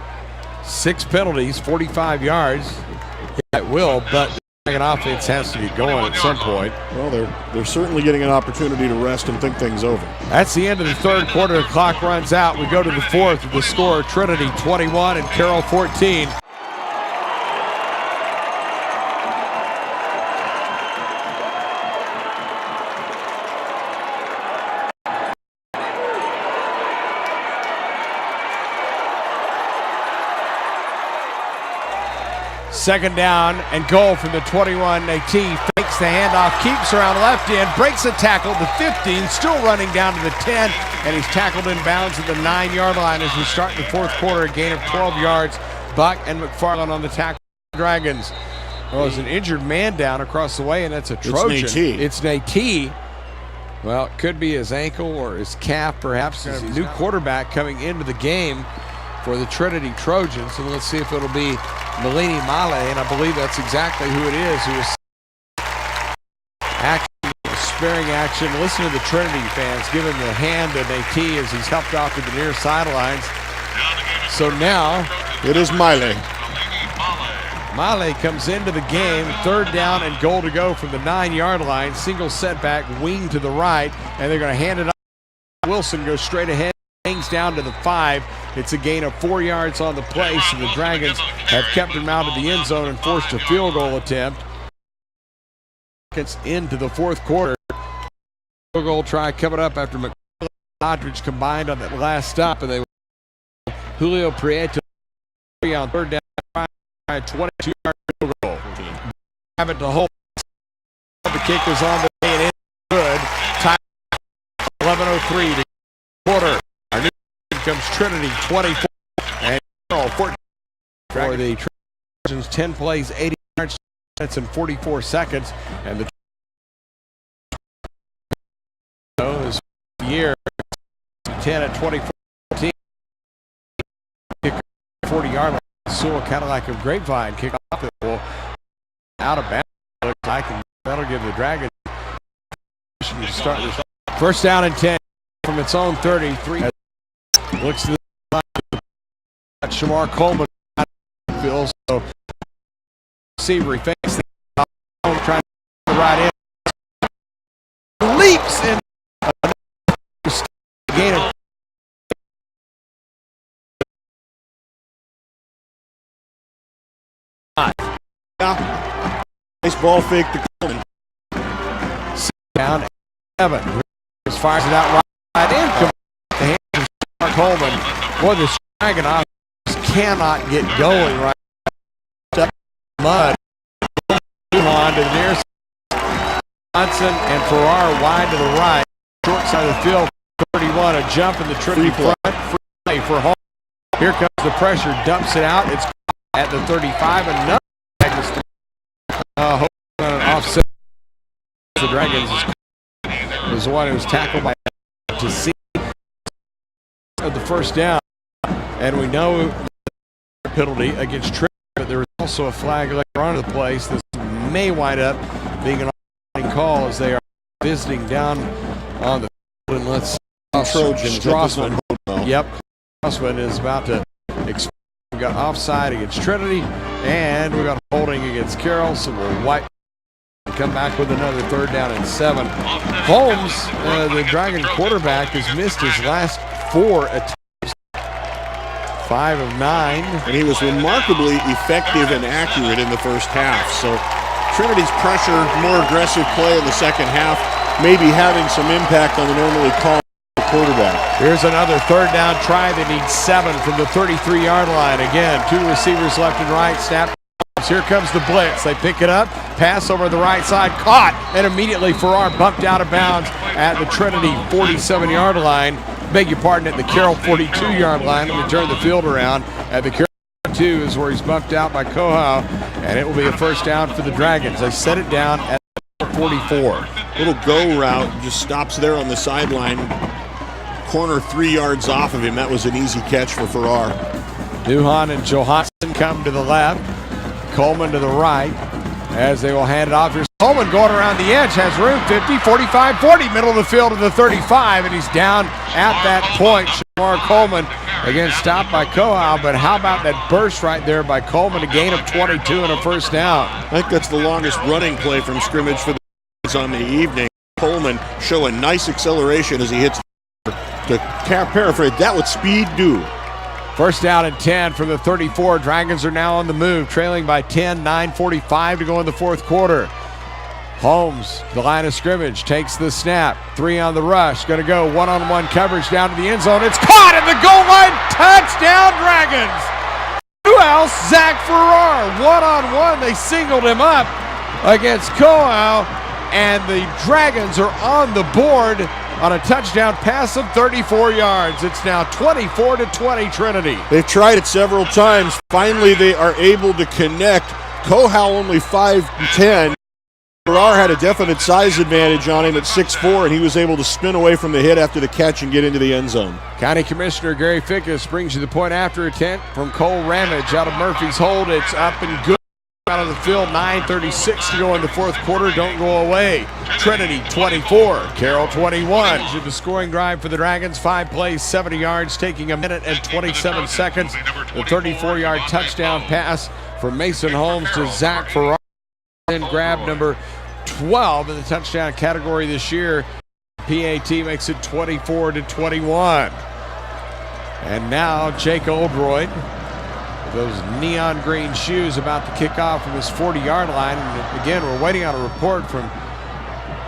6 penalties, 45 yards. It will, but the Dragon offense has to get going at some point. Well, they're certainly getting an opportunity to rest and think things over. That's the end of the third quarter. The clock runs out. We go to the fourth with the score: Trinity 21 and Carroll 14. Second down and goal from the 21. Nate fakes the handoff, keeps around left end, breaks a tackle at the 15, still running down to the 10, and he's tackled in bounds at the 9-yard line as we start the fourth quarter, a gain of 12 yards. Buck and McFarland on the tackle. Dragons. Well, there's an injured man down across the way, and that's a Trojan. It's Nate. Well, it could be his ankle or his calf, perhaps. There's a new quarterback coming into the game for the Trinity Trojans, so let's see if it'll be Malini Male, and I believe that's exactly who it is, who is action, sparing action. Listen to the Trinity fans giving the hand to Nate as he's helped off to the near sidelines. So now it is Male. Miley comes into the game, third down and goal to go from the 9-yard line. Single setback, wing to the right, and they're going to hand it off. Wilson goes straight ahead, hangs down to the 5. It's a gain of 4 yards on the play, so the Dragons have kept him out of the end zone and forced a field goal attempt. Into the fourth quarter. Field goal try coming up after McCullough and Doddridge combined on that last stop, and they Julio Prieto on third down, 22-yard field goal. Have it to hold. The kick is on the way and it's good. Time 11:03 to quarter. Our new comes Trinity 24 and 14 for the Trojans. 10 plays, 80 yards, minutes and 44 seconds, and the is year 10 at 24. 40-yard line. Sewell kind of like a grapevine kick off it. Well, out of bounds. Looks like, and that'll give the Dragons to start this. First down and 10 from its own 33. Looks to the line. Shamar Coleman feels so. Receiver, he fakes the trying to right in. Leaps and gain of nice ball fake to Coleman. Down 7. Fires it out right in. The hands of Mark Coleman. Boy, this Dragon offense cannot get going right now. Mud. On to the near side. Johnson and Farrar wide to the right. Short side of the field. 31. A jump in the Trinity front. Free play for home. Here comes the pressure. Dumps it out. It's at the 35. Another offset. The Dragons was the one who was tackled by to see the first down, and we know the penalty against Trinity, but there was also a flag later on in the place. This may wind up being an offsetting call as they are visiting down on the field. And let's Trojans. Strassman. Yep, Strassman is about to expect. We got offside against Trinity, and we got holding against Carroll, so we'll wipe. Come back with another third down and 7. Holmes, the Dragon quarterback, has missed his last 4 attempts. 5 of 9. And he was remarkably effective and accurate in the first half. So Trinity's pressure, more aggressive play in the second half, may be having some impact on the normally calm quarterback. Here's another third down try. They need 7 from the 33-yard line. Again, 2 receivers left and right. Snap. Here comes the blitz. They pick it up. Pass over the right side. Caught. And immediately Farrar bumped out of bounds at the Trinity 47-yard line. Beg your pardon, at the Carroll 42-yard line. Let me turn the field around. At the Carroll 2 is where he's bumped out by Kohau. And it will be a first down for the Dragons. They set it down at 44. Little go route. Just stops there on the sideline. Corner 3 yards off of him. That was an easy catch for Farrar. Duhan and Johansson come to the left. Coleman to the right as they will hand it off. Here's Coleman going around the edge, has room, 50, 45, 40, middle of the field to the 35, and he's down at that point. Shamar Coleman, again, stopped by Kohau, but how about that burst right there by Coleman, a gain of 22 and a first down. I think that's the longest running play from scrimmage for the Dragons on the evening. Coleman showing nice acceleration as he hits. To paraphrase, that would speed do. First down and 10 from the 34. Dragons are now on the move, trailing by 10, 9:45 to go in the fourth quarter. Holmes, the line of scrimmage, takes the snap. 3 on the rush, going to go one-on-one coverage down to the end zone. It's caught at the goal line. Touchdown, Dragons. Who else? Zach Farrar, one-on-one. They singled him up against Kohau, and the Dragons are on the board on a touchdown pass of 34 yards. It's now 24-20 Trinity. They've tried it several times. Finally, they are able to connect. Kohau only 5'10". Farrar had a definite size advantage on him at 6'4", and he was able to spin away from the hit after the catch and get into the end zone. County Commissioner Gary Fickus brings you the point after attempt from Cole Ramage out of Murphy's Hold. It's up and good. Out of the field, 9:36 to go in the fourth quarter. Don't go away. Trinity 24, Carroll 21. The scoring drive for the Dragons, 5 plays, 70 yards, taking a minute and 27 seconds. The 34-yard touchdown pass from Mason Holmes to Zach Farrar. Then grab number 12 in the touchdown category this year. PAT makes it 24-21. And now Jake Oldroyd, with those neon green shoes, about to kick off from his 40-yard line. And again, we're waiting on a report from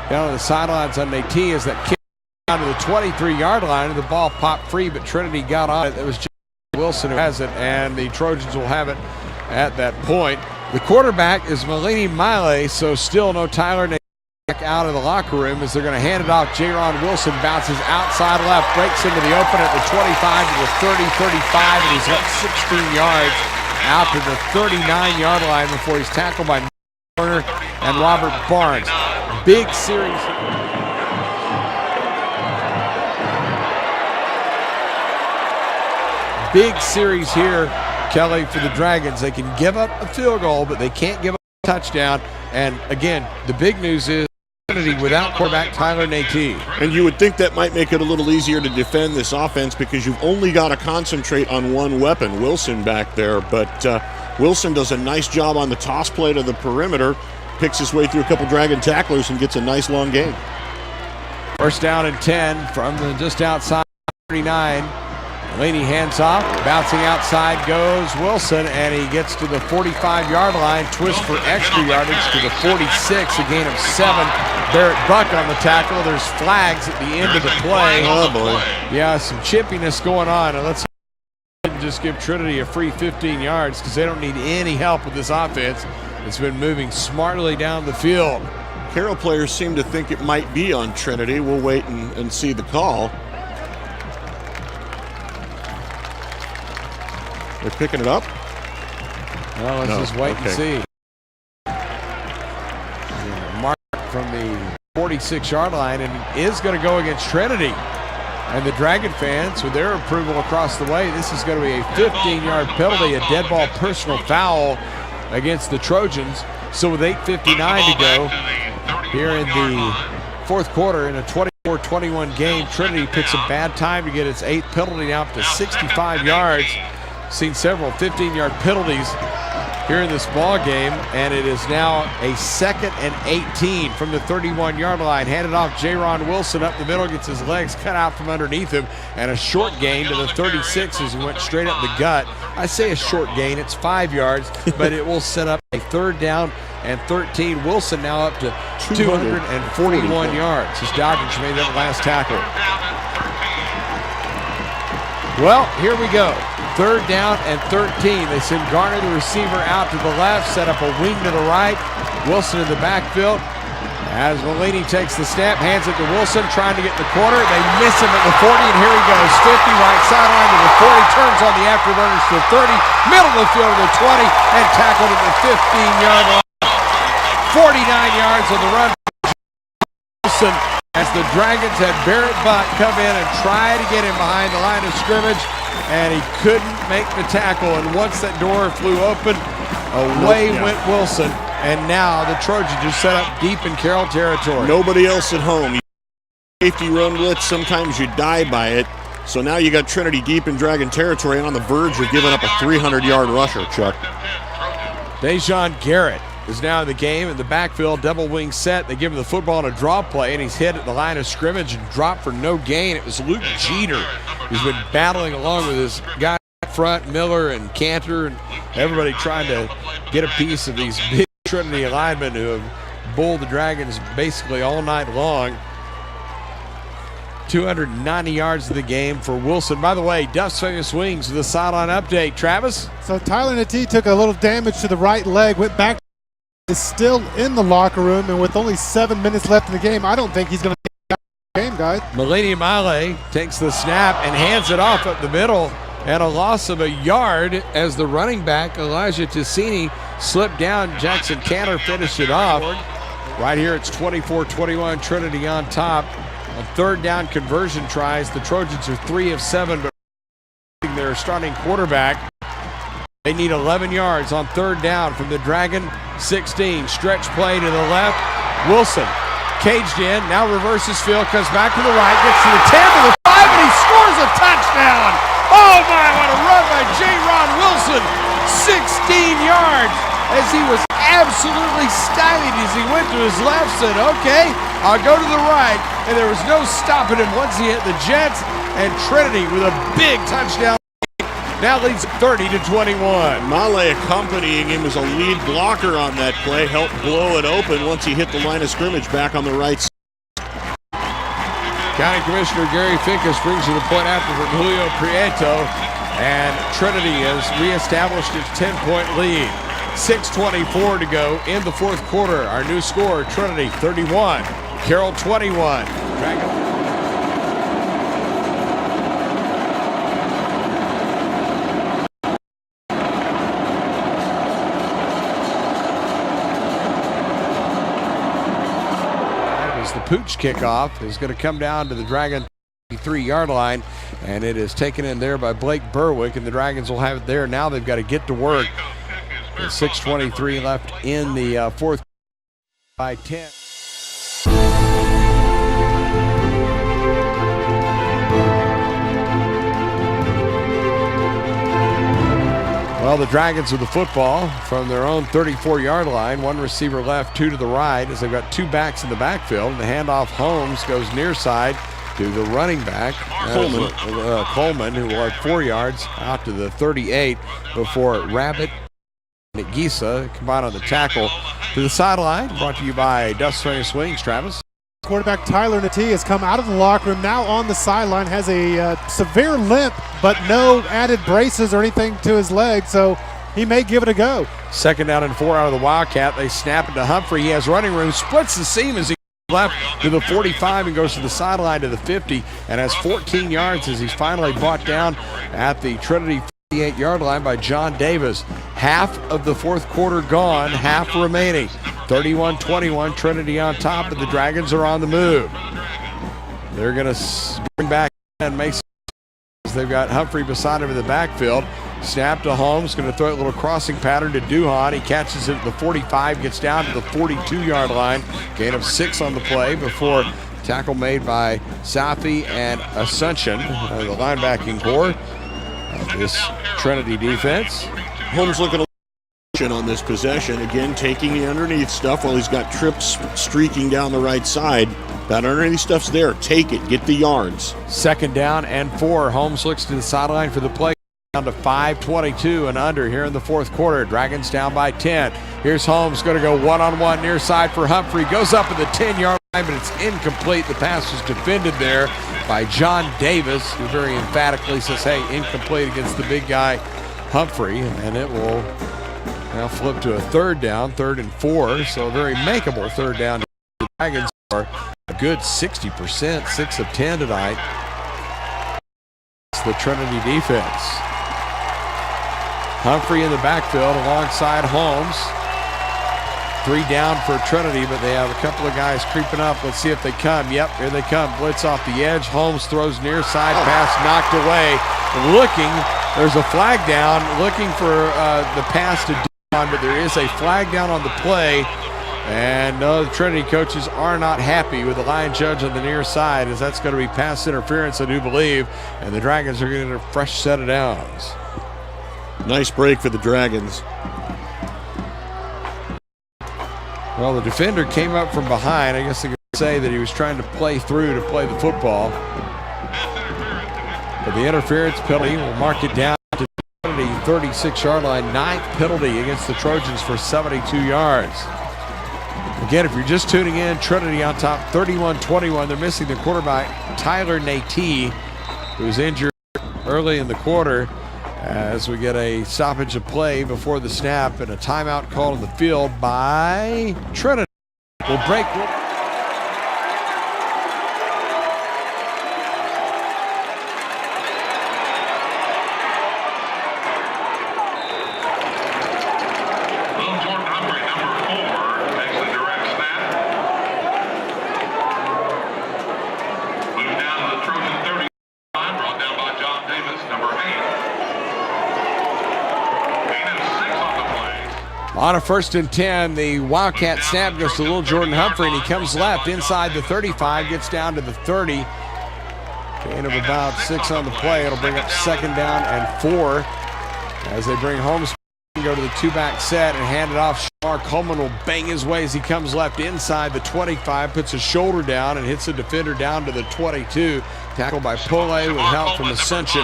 down on the sidelines on AT as that kick down to the 23-yard line, and the ball popped free, but Trinity got on it. It was Jake Wilson who has it, and the Trojans will have it at that point. The quarterback is Malini Miley, so still no Tyler Nate out of the locker room as they're going to hand it off. Jaron Wilson bounces outside left, breaks into the open at the 25 to the 30, 35, and he's got 16 yards out to the 39-yard line before he's tackled by Turner and Robert Barnes. Big series. Big series here, Kelly, for the Dragons. They can give up a field goal, but they can't give up a touchdown. And again, the big news is without quarterback Tyler Nate. And you would think that might make it a little easier to defend this offense because you've only got to concentrate on one weapon, Wilson, back there. But Wilson does a nice job on the toss play to the perimeter, picks his way through a couple Dragon tacklers, and gets a nice long gain. First down and 10 from just outside 39. Laney hands off, bouncing outside goes Wilson, and he gets to the 45-yard line, twist for extra yardage to the 46, a gain of 7. Barrett Buck on the tackle. There's flags at the end of the play. Oh, boy. Yeah, some chippiness going on. And let's just give Trinity a free 15 yards because they don't need any help with this offense. It's been moving smartly down the field. Carroll players seem to think it might be on Trinity. We'll wait and see the call. They're picking it up? Well, let's just wait and see. Mark from the 46-yard line and is going to go against Trinity. And the Dragon fans, with their approval across the way, this is going to be a 15-yard penalty, a dead ball personal foul against the Trojans. So with 8:59 to go here in the fourth quarter in a 24-21 game, Trinity picks a bad time to get its 8th penalty now up to 65 yards. Seen several 15-yard penalties here in this ball game, and it is now a 2nd and 18 from the 31-yard line. Handed off Jaron Wilson up the middle, gets his legs cut out from underneath him, and a short gain to the 36 as he went straight up the gut. I say a short gain, it's 5 yards, but it will set up a 3rd down and 13. Wilson now up to 241 yards. His Dodgers made that last tackle. Well, here we go. 3rd down and 13. They send Garner, the receiver, out to the left, set up a wing to the right. Wilson in the backfield. As Malini takes the snap, hands it to Wilson, trying to get in the corner. They miss him at the 40, and here he goes. 50, right sideline to the 40, turns on the afterburners to the 30, middle of the field to the 20, and tackled at the 15-yard line. 49 yards on the run. Wilson, as the Dragons had Barrett Buck come in and try to get him behind the line of scrimmage, and he couldn't make the tackle. And once that door flew open, away went Wilson. And now the Trojans are set up deep in Carroll territory. Nobody else at home. Safety run blitz, sometimes you die by it. So now you got Trinity deep in Dragon territory and on the verge of giving up a 300-yard rusher, Chuck. Dejon Garrett is now in the game in the backfield, double wing set. They give him the football on a draw play, and he's hit at the line of scrimmage and dropped for no gain. It was Luke Jeter who's been battling along with his guy up front, Miller and Cantor, and everybody trying to get a piece of these big Trinity linemen who have bulled the Dragons basically all night long. 290 yards of the game for Wilson. By the way, Duff's Famous Wings with a sideline update. Travis? So Tyler Nate took a little damage to the right leg, went back, is still in the locker room, and with only 7 minutes left in the game, I don't think he's going to get the game, guys. Malini Miley takes the snap and hands it off up the middle, and a loss of a yard as the running back, Elijah Ticini, slipped down. Jackson Cantor finished it off. Right here, it's 24-21, Trinity on top. On 3rd down conversion tries, the Trojans are 3 of 7, but their starting quarterback. They need 11 yards on 3rd down from the Dragon 16. Stretch play to the left. Wilson caged in, now reverses field, comes back to the right, gets to the 10 to the 5, and he scores a touchdown. Oh my, what a run by Jaron Wilson. 16 yards as he was absolutely stymied as he went to his left, said, okay, I'll go to the right, and there was no stopping him once he hit the Jets, and Trinity with a big touchdown now leads 30-21. Male accompanying him as a lead blocker on that play, helped blow it open once he hit the line of scrimmage back on the right side. County Commissioner Gary Finkus brings you the point after from Julio Prieto, and Trinity has reestablished its 10-point lead. 6:24 to go in the fourth quarter. Our new score, Trinity 31, Carroll 21. As the Pooch kickoff is going to come down to the Dragon 3-yard line, and it is taken in there by Blake Berwick, and the Dragons will have it there. Now they've got to get to work. 6:23 left in the fourth by 10. Well, the Dragons with the football from their own 34-yard line. One receiver left, two to the right, as they've got two backs in the backfield. And the handoff, Holmes goes near side to the running back, Coleman, who will have 4 yards out to the 38 before Rabbit and Gisa combine on the tackle to the sideline. Brought to you by Dust Famous Wings, Travis. Quarterback Tyler Natee has come out of the locker room, now on the sideline, has a severe limp, but no added braces or anything to his leg, so he may give it a go. 2nd down and 4 out of the Wildcat. They snap it to Humphrey. He has running room, splits the seam as he left to the 45 and goes to the sideline to the 50 and has 14 yards as he's finally brought down at the Trinity 58-yard line by John Davis. Half of the fourth quarter gone, half remaining. 31-21, Trinity on top, and the Dragons are on the move. They're going to bring back and Mason. They've got Humphrey beside him in the backfield. Snap to Holmes, going to throw a little crossing pattern to Duhan. He catches it at the 45, gets down to the 42-yard line. Gain of 6 on the play before tackle made by Safi and Ascension, the linebacking core of this Trinity defense. Holmes looking on this possession, again taking the underneath stuff while he's got trips streaking down the right side. That underneath stuff's there. Take it, get the yards. 2nd down and 4. Holmes looks to the sideline for the play. Down to 5:22 and under here in the fourth quarter. Dragons down by 10. Here's Holmes, going to go one-on-one near side for Humphrey. Goes up at the 10-yard line, but it's incomplete. The pass was defended there by John Davis, who very emphatically says, hey, incomplete against the big guy Humphrey, and it will now flip to a 3rd down, 3rd and 4, so a very makeable 3rd down. The Dragons are a good 60%, 6 of 10 tonight. It's the Trinity defense. Humphrey in the backfield alongside Holmes. 3 down for Trinity, but they have a couple of guys creeping up. Let's see if they come. Yep, here they come. Blitz off the edge. Holmes throws near side. Pass knocked away. Looking, there's a flag down. Looking for the pass to Duhan, but there is a flag down on the play. And no, the Trinity coaches are not happy with the line judge on the near side, as that's going to be pass interference, I do believe. And the Dragons are getting a fresh set of downs. Nice break for the Dragons. Well, the defender came up from behind. I guess they could say that he was trying to play through to play the football. But the interference penalty will mark it down to the 36-yard line. 9th penalty against the Trojans for 72 yards. Again, if you're just tuning in, Trinity on top 31-21. They're missing their quarterback, Tyler Natee, who's injured early in the quarter, as we get a stoppage of play before the snap and a timeout called on the field by Trinity. We'll break. On a 1st and 10, the Wildcat snap goes to little Jordan Humphrey, and he comes left inside the 35, gets down to the 30. Gain of about 6 on the play. It'll bring up 2nd down and 4 as they bring Holmes Go to the two-back set and hand it off. Shamar Coleman will bang his way as he comes left inside the 25, puts his shoulder down and hits the defender down to the 22. Tackled by Pole with help from Ascension.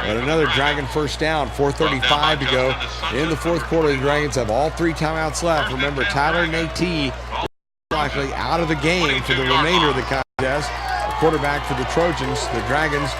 And another Dragon first down, 4:35 to go. In the fourth quarter, the Dragons have all 3 timeouts left. Remember, Tyler Nate is likely out of the game for the remainder of the contest. Quarterback for the Trojans. The Dragons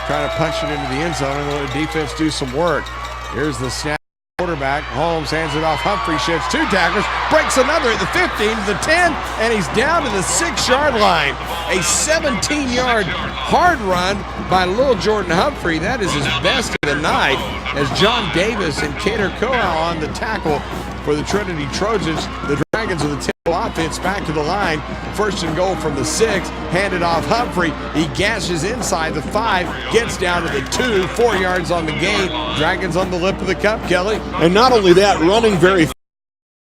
trying to punch it into the end zone and let the defense do some work. Here's the snap. Quarterback, Holmes hands it off. Humphrey shifts 2 tacklers, breaks another at the 15 to the 10, and he's down to the 6-yard line. A 17-yard hard run by Lil Jordan Humphrey. That is his best of the night as John Davis and Cater Koa on the tackle for the Trinity Trojans. The Dragons with the tempo offense back to the line. 1st and goal from the 6. Handed off Humphrey. He gashes inside the 5. Gets down to the 2. 4 yards on the gain. Dragons on the lip of the cup, Kelly. And not only that, running very fast.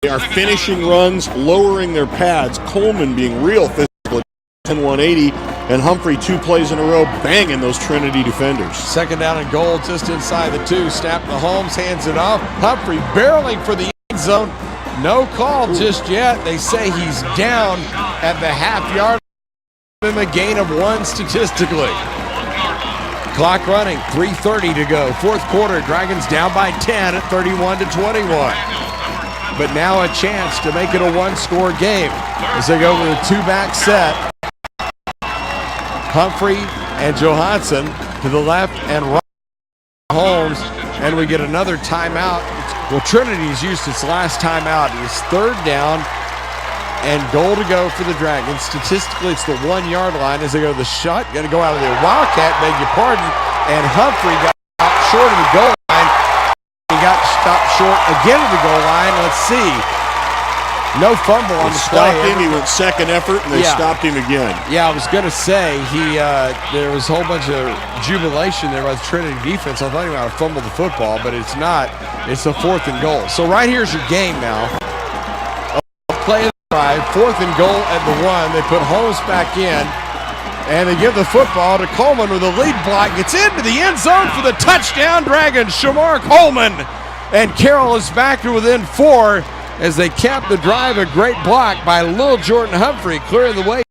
They are finishing runs, lowering their pads. Coleman being real physical at 10-180. And Humphrey 2 plays in a row, banging those Trinity defenders. 2nd down and goal just inside the 2. Snap to Holmes, hands it off. Humphrey barreling for the end zone. No call just yet. They say he's down at the half-yard line, a gain of 1 statistically. Clock running, 3:30 to go. Fourth quarter, Dragons down by 10 at 31-21. But now a chance to make it a 1-score game as they go with a 2-back set. Humphrey and Johansson to the left and right. Holmes, and we get another timeout. Well, Trinity's used its last timeout. It's 3rd down and goal to go for the Dragons. Statistically, it's the 1-yard line as they go to the shot. Going to go out of the Wildcat, beg your pardon. And Humphrey got stopped short of the goal line. He got stopped short again of the goal line. Let's see. No fumble on the play. Stopped him. He went second effort, and they stopped him again. Yeah, I was going to say there was a whole bunch of jubilation there by the Trinity defense. I thought he might have fumbled the football, but it's not. It's a 4th and goal. So right here's your game now. Play of the drive, 4th and goal at the 1. They put Holmes back in, and they give the football to Coleman with a lead block. Gets into the end zone for the touchdown Dragons. Shamar Coleman, and Carroll is back to within 4. As they cap the drive, a great block by Lil Jordan Humphrey, clearing the way.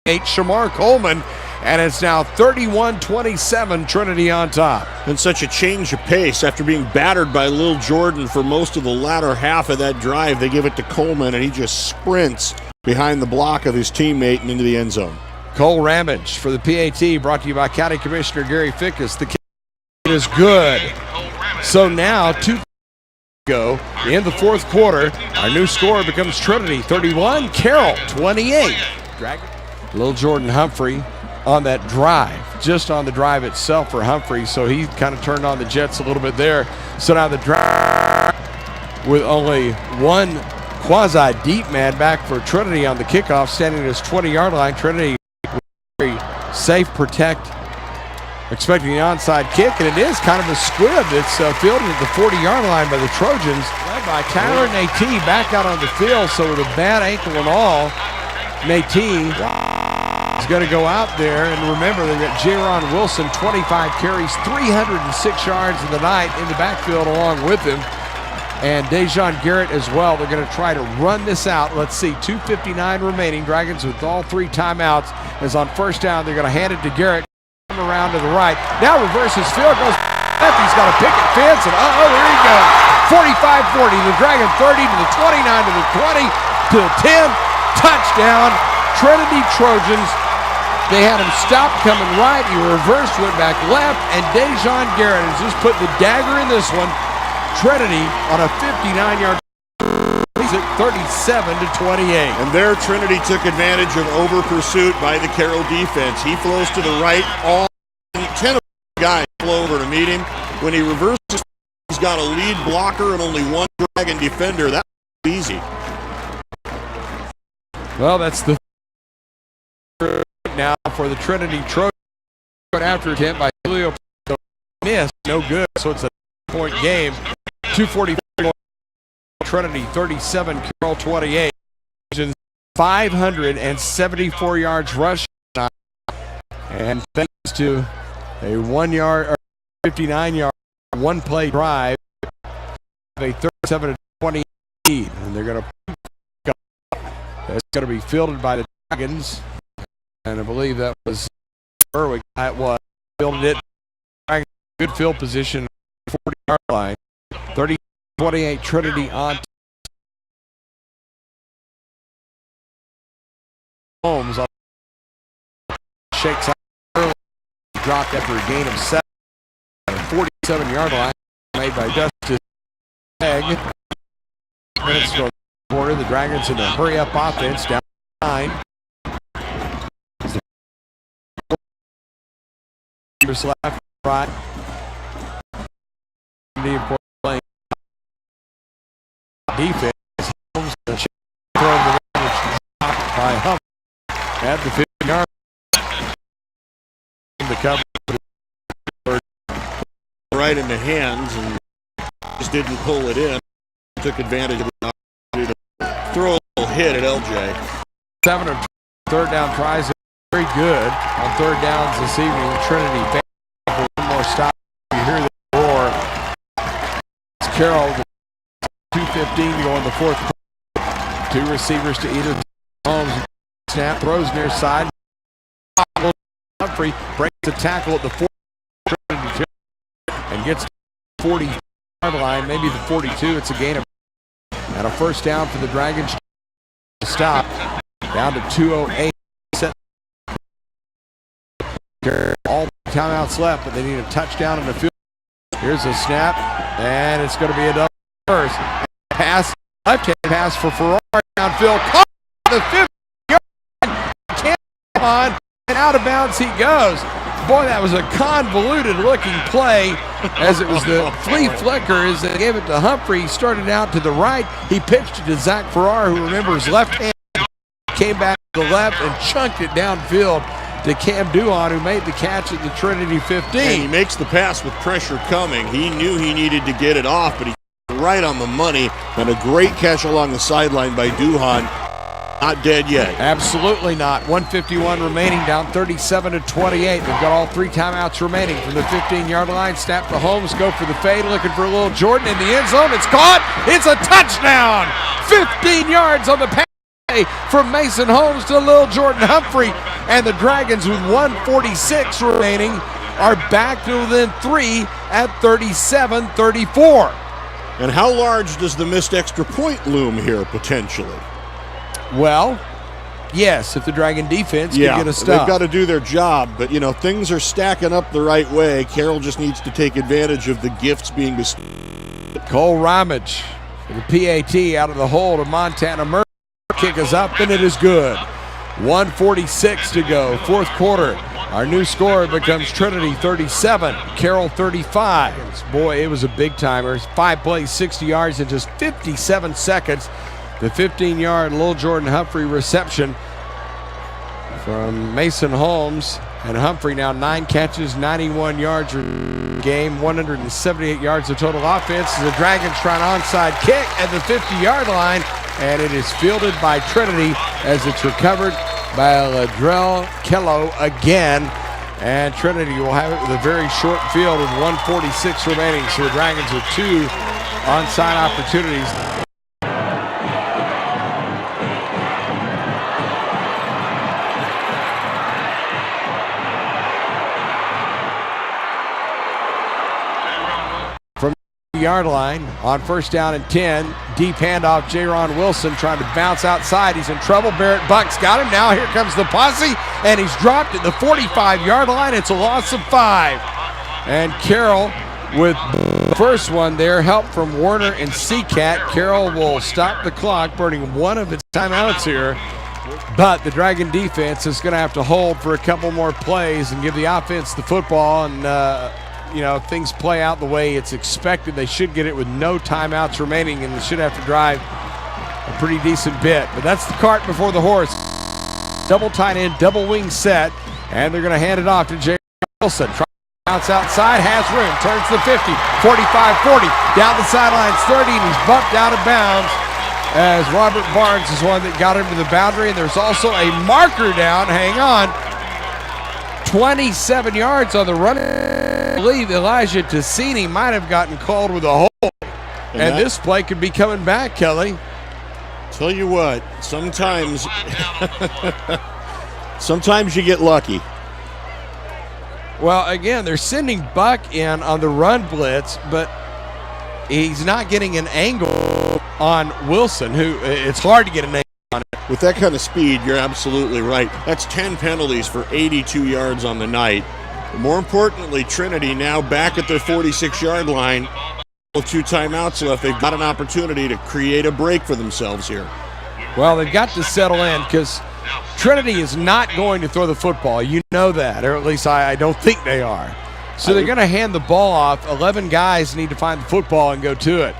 Shamar Coleman, and it's now 31-27, Trinity on top. And such a change of pace after being battered by Lil Jordan for most of the latter half of that drive. They give it to Coleman, and he just sprints behind the block of his teammate and into the end zone. Cole Ramage for the PAT, brought to you by County Commissioner Gary Fickus. The kick is good. So now 2 go in the fourth quarter. Our new score becomes Trinity 31, Carroll 28. Lil Jordan Humphrey on that drive, just on the drive itself for Humphrey, so he kind of turned on the Jets a little bit there. So now the drive with only 1 quasi-deep man back for Trinity on the kickoff, standing at his 20-yard line. Trinity very safe, protect, expecting the onside kick, and it is kind of a squib. It's fielded at the 40-yard line by the Trojans, led by Tyler Nate back out on the field, so with a bad ankle and all, Nate is going to go out there, and remember, they've got Jaron Wilson, 25 carries, 306 yards in the night in the backfield along with him, and Dejon Garrett as well. They're going to try to run this out. Let's see, 2:59 remaining. Dragons with all 3 timeouts. As on first down, they're going to hand it to Garrett. Around to the right. Now reverses field, goes left. He's got a picket fence, and there he goes. 45-40. The Dragon 30 to the 29 to the 20 to the 10. Touchdown, Trinity Trojans. They had him stopped coming right. He reversed, went back left, and Dejon Garrett has just put the dagger in this one. Trinity on a 59-yard. He's at 37-28. And there, Trinity took advantage of over pursuit by the Carroll defense. He flows to the right. All 10 of the guys flow over to meet him. When he reverses, he's got a lead blocker and only 1 Dragon defender. That's easy. Well, that's the now for the Trinity Trojans. After attempt by Julio, missed, no good. So it's a point game. 2:44. Trinity 37, Carroll 28. 574 yards rushing, and thanks to a 1-yard or 59-yard 1-play drive a 37-20 lead, and they're going to. It's going to be fielded by the Dragons, and I believe that was Berwick. That was fielded it. Good field position, 40-yard line. 30-28 Trinity on. Holmes on shakes out early, dropped after a gain of 7. 47-yard line made by Justice Egg. Minutes to quarter. The Dragons in a hurry-up offense down 9. Left, right. Playing defense. Holmes throw by Humphrey at the 50-yard line. The cover right in the hands and just didn't pull it in. Took advantage of the opportunity to throw a little hit at LJ. 7 of third down tries. Very good on third downs this evening. Trinity for one more stop. You hear the roar. It's Carroll with 2:15 to go in the fourth quarter. 2 receivers to either. Holmes snap, throws near side. Humphrey breaks the tackle at the 4 and gets to the 40-yard line, maybe the 42. It's a gain of and a first down for the Dragons to stop. Down to 2:08. All timeouts left, but they need a touchdown in the field. Here's a snap, and it's going to be a double first. Pass, left-hand pass for Ferrari downfield. Caught the 50-yard line. On, and out of bounds he goes. Boy, that was a convoluted-looking play as it was the flea flicker as they gave it to Humphrey. He started out to the right. He pitched it to Zach Farrar, who remembers left hand, came back to the left and chunked it downfield to Cam Duhon, who made the catch at the Trinity 15. And he makes the pass with pressure coming. He knew he needed to get it off, but he right on the money, and a great catch along the sideline by Duhon. Not dead yet. Absolutely not. 1:51 remaining, down 37-28. They've got all 3 timeouts remaining from the 15-yard line. Snap to Holmes, go for the fade, looking for a little Jordan in the end zone. It's caught. It's a touchdown. 15 yards on the pass from Mason Holmes to Lil Jordan Humphrey, and the Dragons with 1:46 remaining are back to within 3 at 37-34. And how large does the missed extra point loom here potentially? Well, yes, if the Dragon defense can get a stop. They've got to do their job, but things are stacking up the right way. Carroll just needs to take advantage of the gifts being bestowed. Cole Ramage for the PAT out of the hole to Montana Murphy. Kick is up, and it is good. 1:46 to go, fourth quarter. Our new score becomes Trinity 37, Carroll 35. Boy, it was a big timer. 5 plays, 60 yards in just 57 seconds. The 15-yard Lil Jordan Humphrey reception from Mason Holmes. And Humphrey now 9 catches, 91 yards game, 178 yards of total offense. The Dragons try an onside kick at the 50-yard line, and it is fielded by Trinity as it's recovered by Ladrell Kello again. And Trinity will have it with a very short field with 1:46 remaining. So the Dragons with 2 onside opportunities. Yard line on first down and 10. Deep handoff, Jaron Wilson trying to bounce outside. He's in trouble. Barrett Bucks got him. Now here comes the posse, and he's dropped at the 45-yard line. It's a loss of 5. And Carroll with the first one there. Help from Warner and Seacat. Carroll will stop the clock, burning one of its timeouts here. But the Dragon defense is going to have to hold for a couple more plays and give the offense the football, and things play out the way it's expected. They should get it with no timeouts remaining, and they should have to drive a pretty decent bit. But that's the cart before the horse. Double tight end, double wing set, and they're going to hand it off to Jay Wilson. Bounce outside, has room, turns the 50, 45, 40, down the sidelines, 30, and he's bumped out of bounds as Robert Barnes is one that got him to the boundary. And there's also a marker down, hang on, 27 yards on the run. I believe Elijah Tassini might have gotten called with a hold. And this play could be coming back, Kelly. Tell you what, sometimes you get lucky. Well, again, they're sending Buck in on the run blitz, but he's not getting an angle on Wilson, who it's hard to get an angle on it. With that kind of speed, you're absolutely right. That's 10 penalties for 82 yards on the night. More importantly, Trinity now back at their 46-yard line. With 2 timeouts left, they've got an opportunity to create a break for themselves here. Well, they've got to settle in because Trinity is not going to throw the football. You know that, or at least I don't think they are. So they're going to hand the ball off. 11 guys need to find the football and go to it.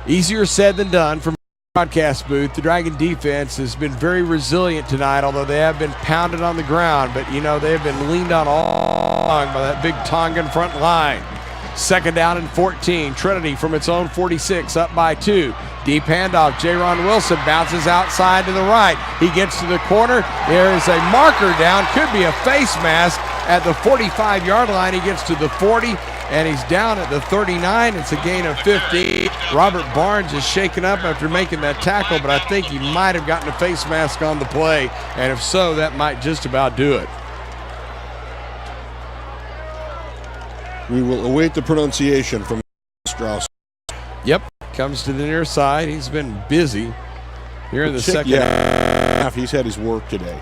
Easier said than done from the broadcast booth. The Dragon defense has been very resilient tonight, although they have been pounded on the ground. But, you know, they have been leaned on all along by that big Tongan front line. 2nd down and 14. Trinity from its own 46, up by 2. Deep handoff. Jaron Wilson bounces outside to the right. He gets to the corner. There is a marker down. Could be a face mask at the 45-yard line. He gets to the 40, and he's down at the 39. It's a gain of 50. Robert Barnes is shaken up after making that tackle, but I think he might have gotten a face mask on the play, and if so, that might just about do it. We will await the pronunciation from Strauss. Yep, comes to the near side. He's been busy here in the second half. He's had his work today.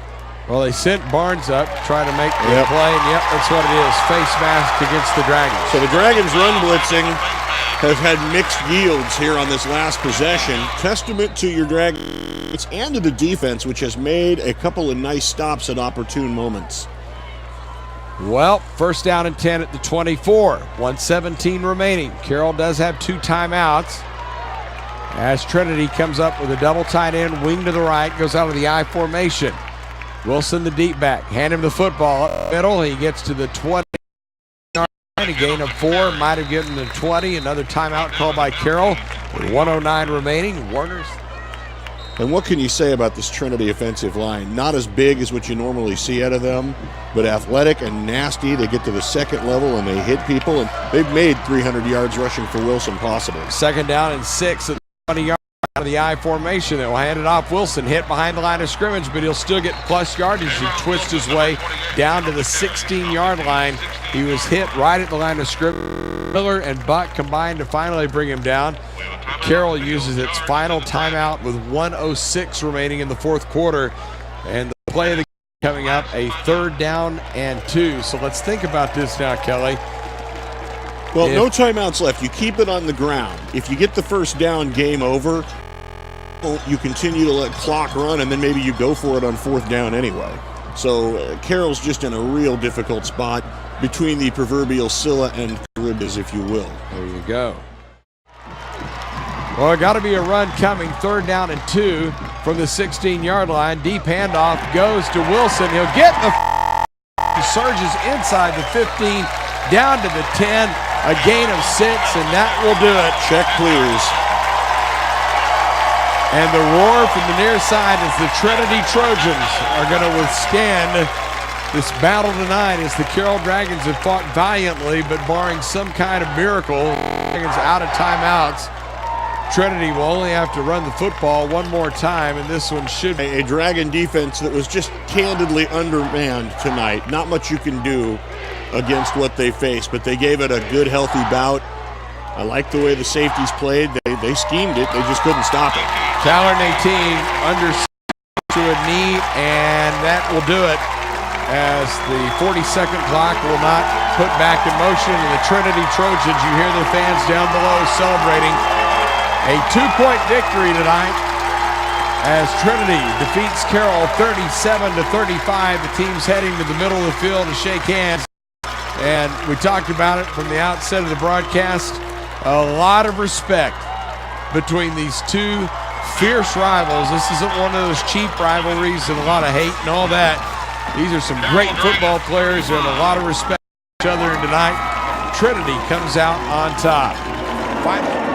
Well, they sent Barnes up to try to make the play, and yep, that's what it is. Face mask against the Dragons. So the Dragons run blitzing have had mixed yields here on this last possession. Testament to your Dragons and to the defense, which has made a couple of nice stops at opportune moments. Well, 1st down and 10 at the 24. 1:17 remaining. Carroll does have 2 timeouts. As Trinity comes up with a double tight end, wing to the right, goes out of the I formation. Wilson, the deep back, hand him the football up the middle. He gets to the 20. A gain of 4, might have given the 20. Another timeout called by Carroll. 1:09 remaining. Warner's. And what can you say about this Trinity offensive line? Not as big as what you normally see out of them, but athletic and nasty. They get to the second level and they hit people, and they've made 300 yards rushing for Wilson possible. 2nd down and 6 at the 20-yard out of the I formation. They'll hand it off. Wilson hit behind the line of scrimmage, but he'll still get plus yardage. He twists his way down to the 16-yard line. He was hit right at the line of scrimmage. Miller and Buck combined to finally bring him down. Carroll uses its final timeout with 1:06 remaining in the 4th quarter. And the play of the game coming up, a 3rd down and 2. So let's think about this now, Kelly. Well, no timeouts left. You keep it on the ground. If you get the 1st down, game over. You continue to let clock run, and then maybe you go for it on 4th down anyway. So Carroll's just in a real difficult spot between the proverbial Scylla and Charybdis, if you will. There you go. Well, got to be a run coming. 3rd down and 2 from the 16-yard line. Deep handoff goes to Wilson. He'll get the he surges inside the 15, down to the 10, a gain of 6, and that will do it. Check, please. And the roar from the near side as the Trinity Trojans are going to withstand this battle tonight as the Carroll Dragons have fought valiantly, but barring some kind of miracle, Dragons out of timeouts. Trinity will only have to run the football one more time, and this one should be a Dragon defense that was just candidly undermanned tonight. Not much you can do against what they face, but they gave it a good, healthy bout. I like the way the safeties played. They schemed it. They just couldn't stop it. Tyler Natine under to a knee, and that will do it as the 40-second clock will not put back in motion. And the Trinity Trojans, you hear the fans down below celebrating a 2-point victory tonight as Trinity defeats Carroll 37-35. The team's heading to the middle of the field to shake hands. And we talked about it from the outset of the broadcast. A lot of respect between these two fierce rivals. This isn't one of those cheap rivalries and a lot of hate and all that. These are some great football players and a lot of respect for each other. And tonight, Trinity comes out on top. Finally.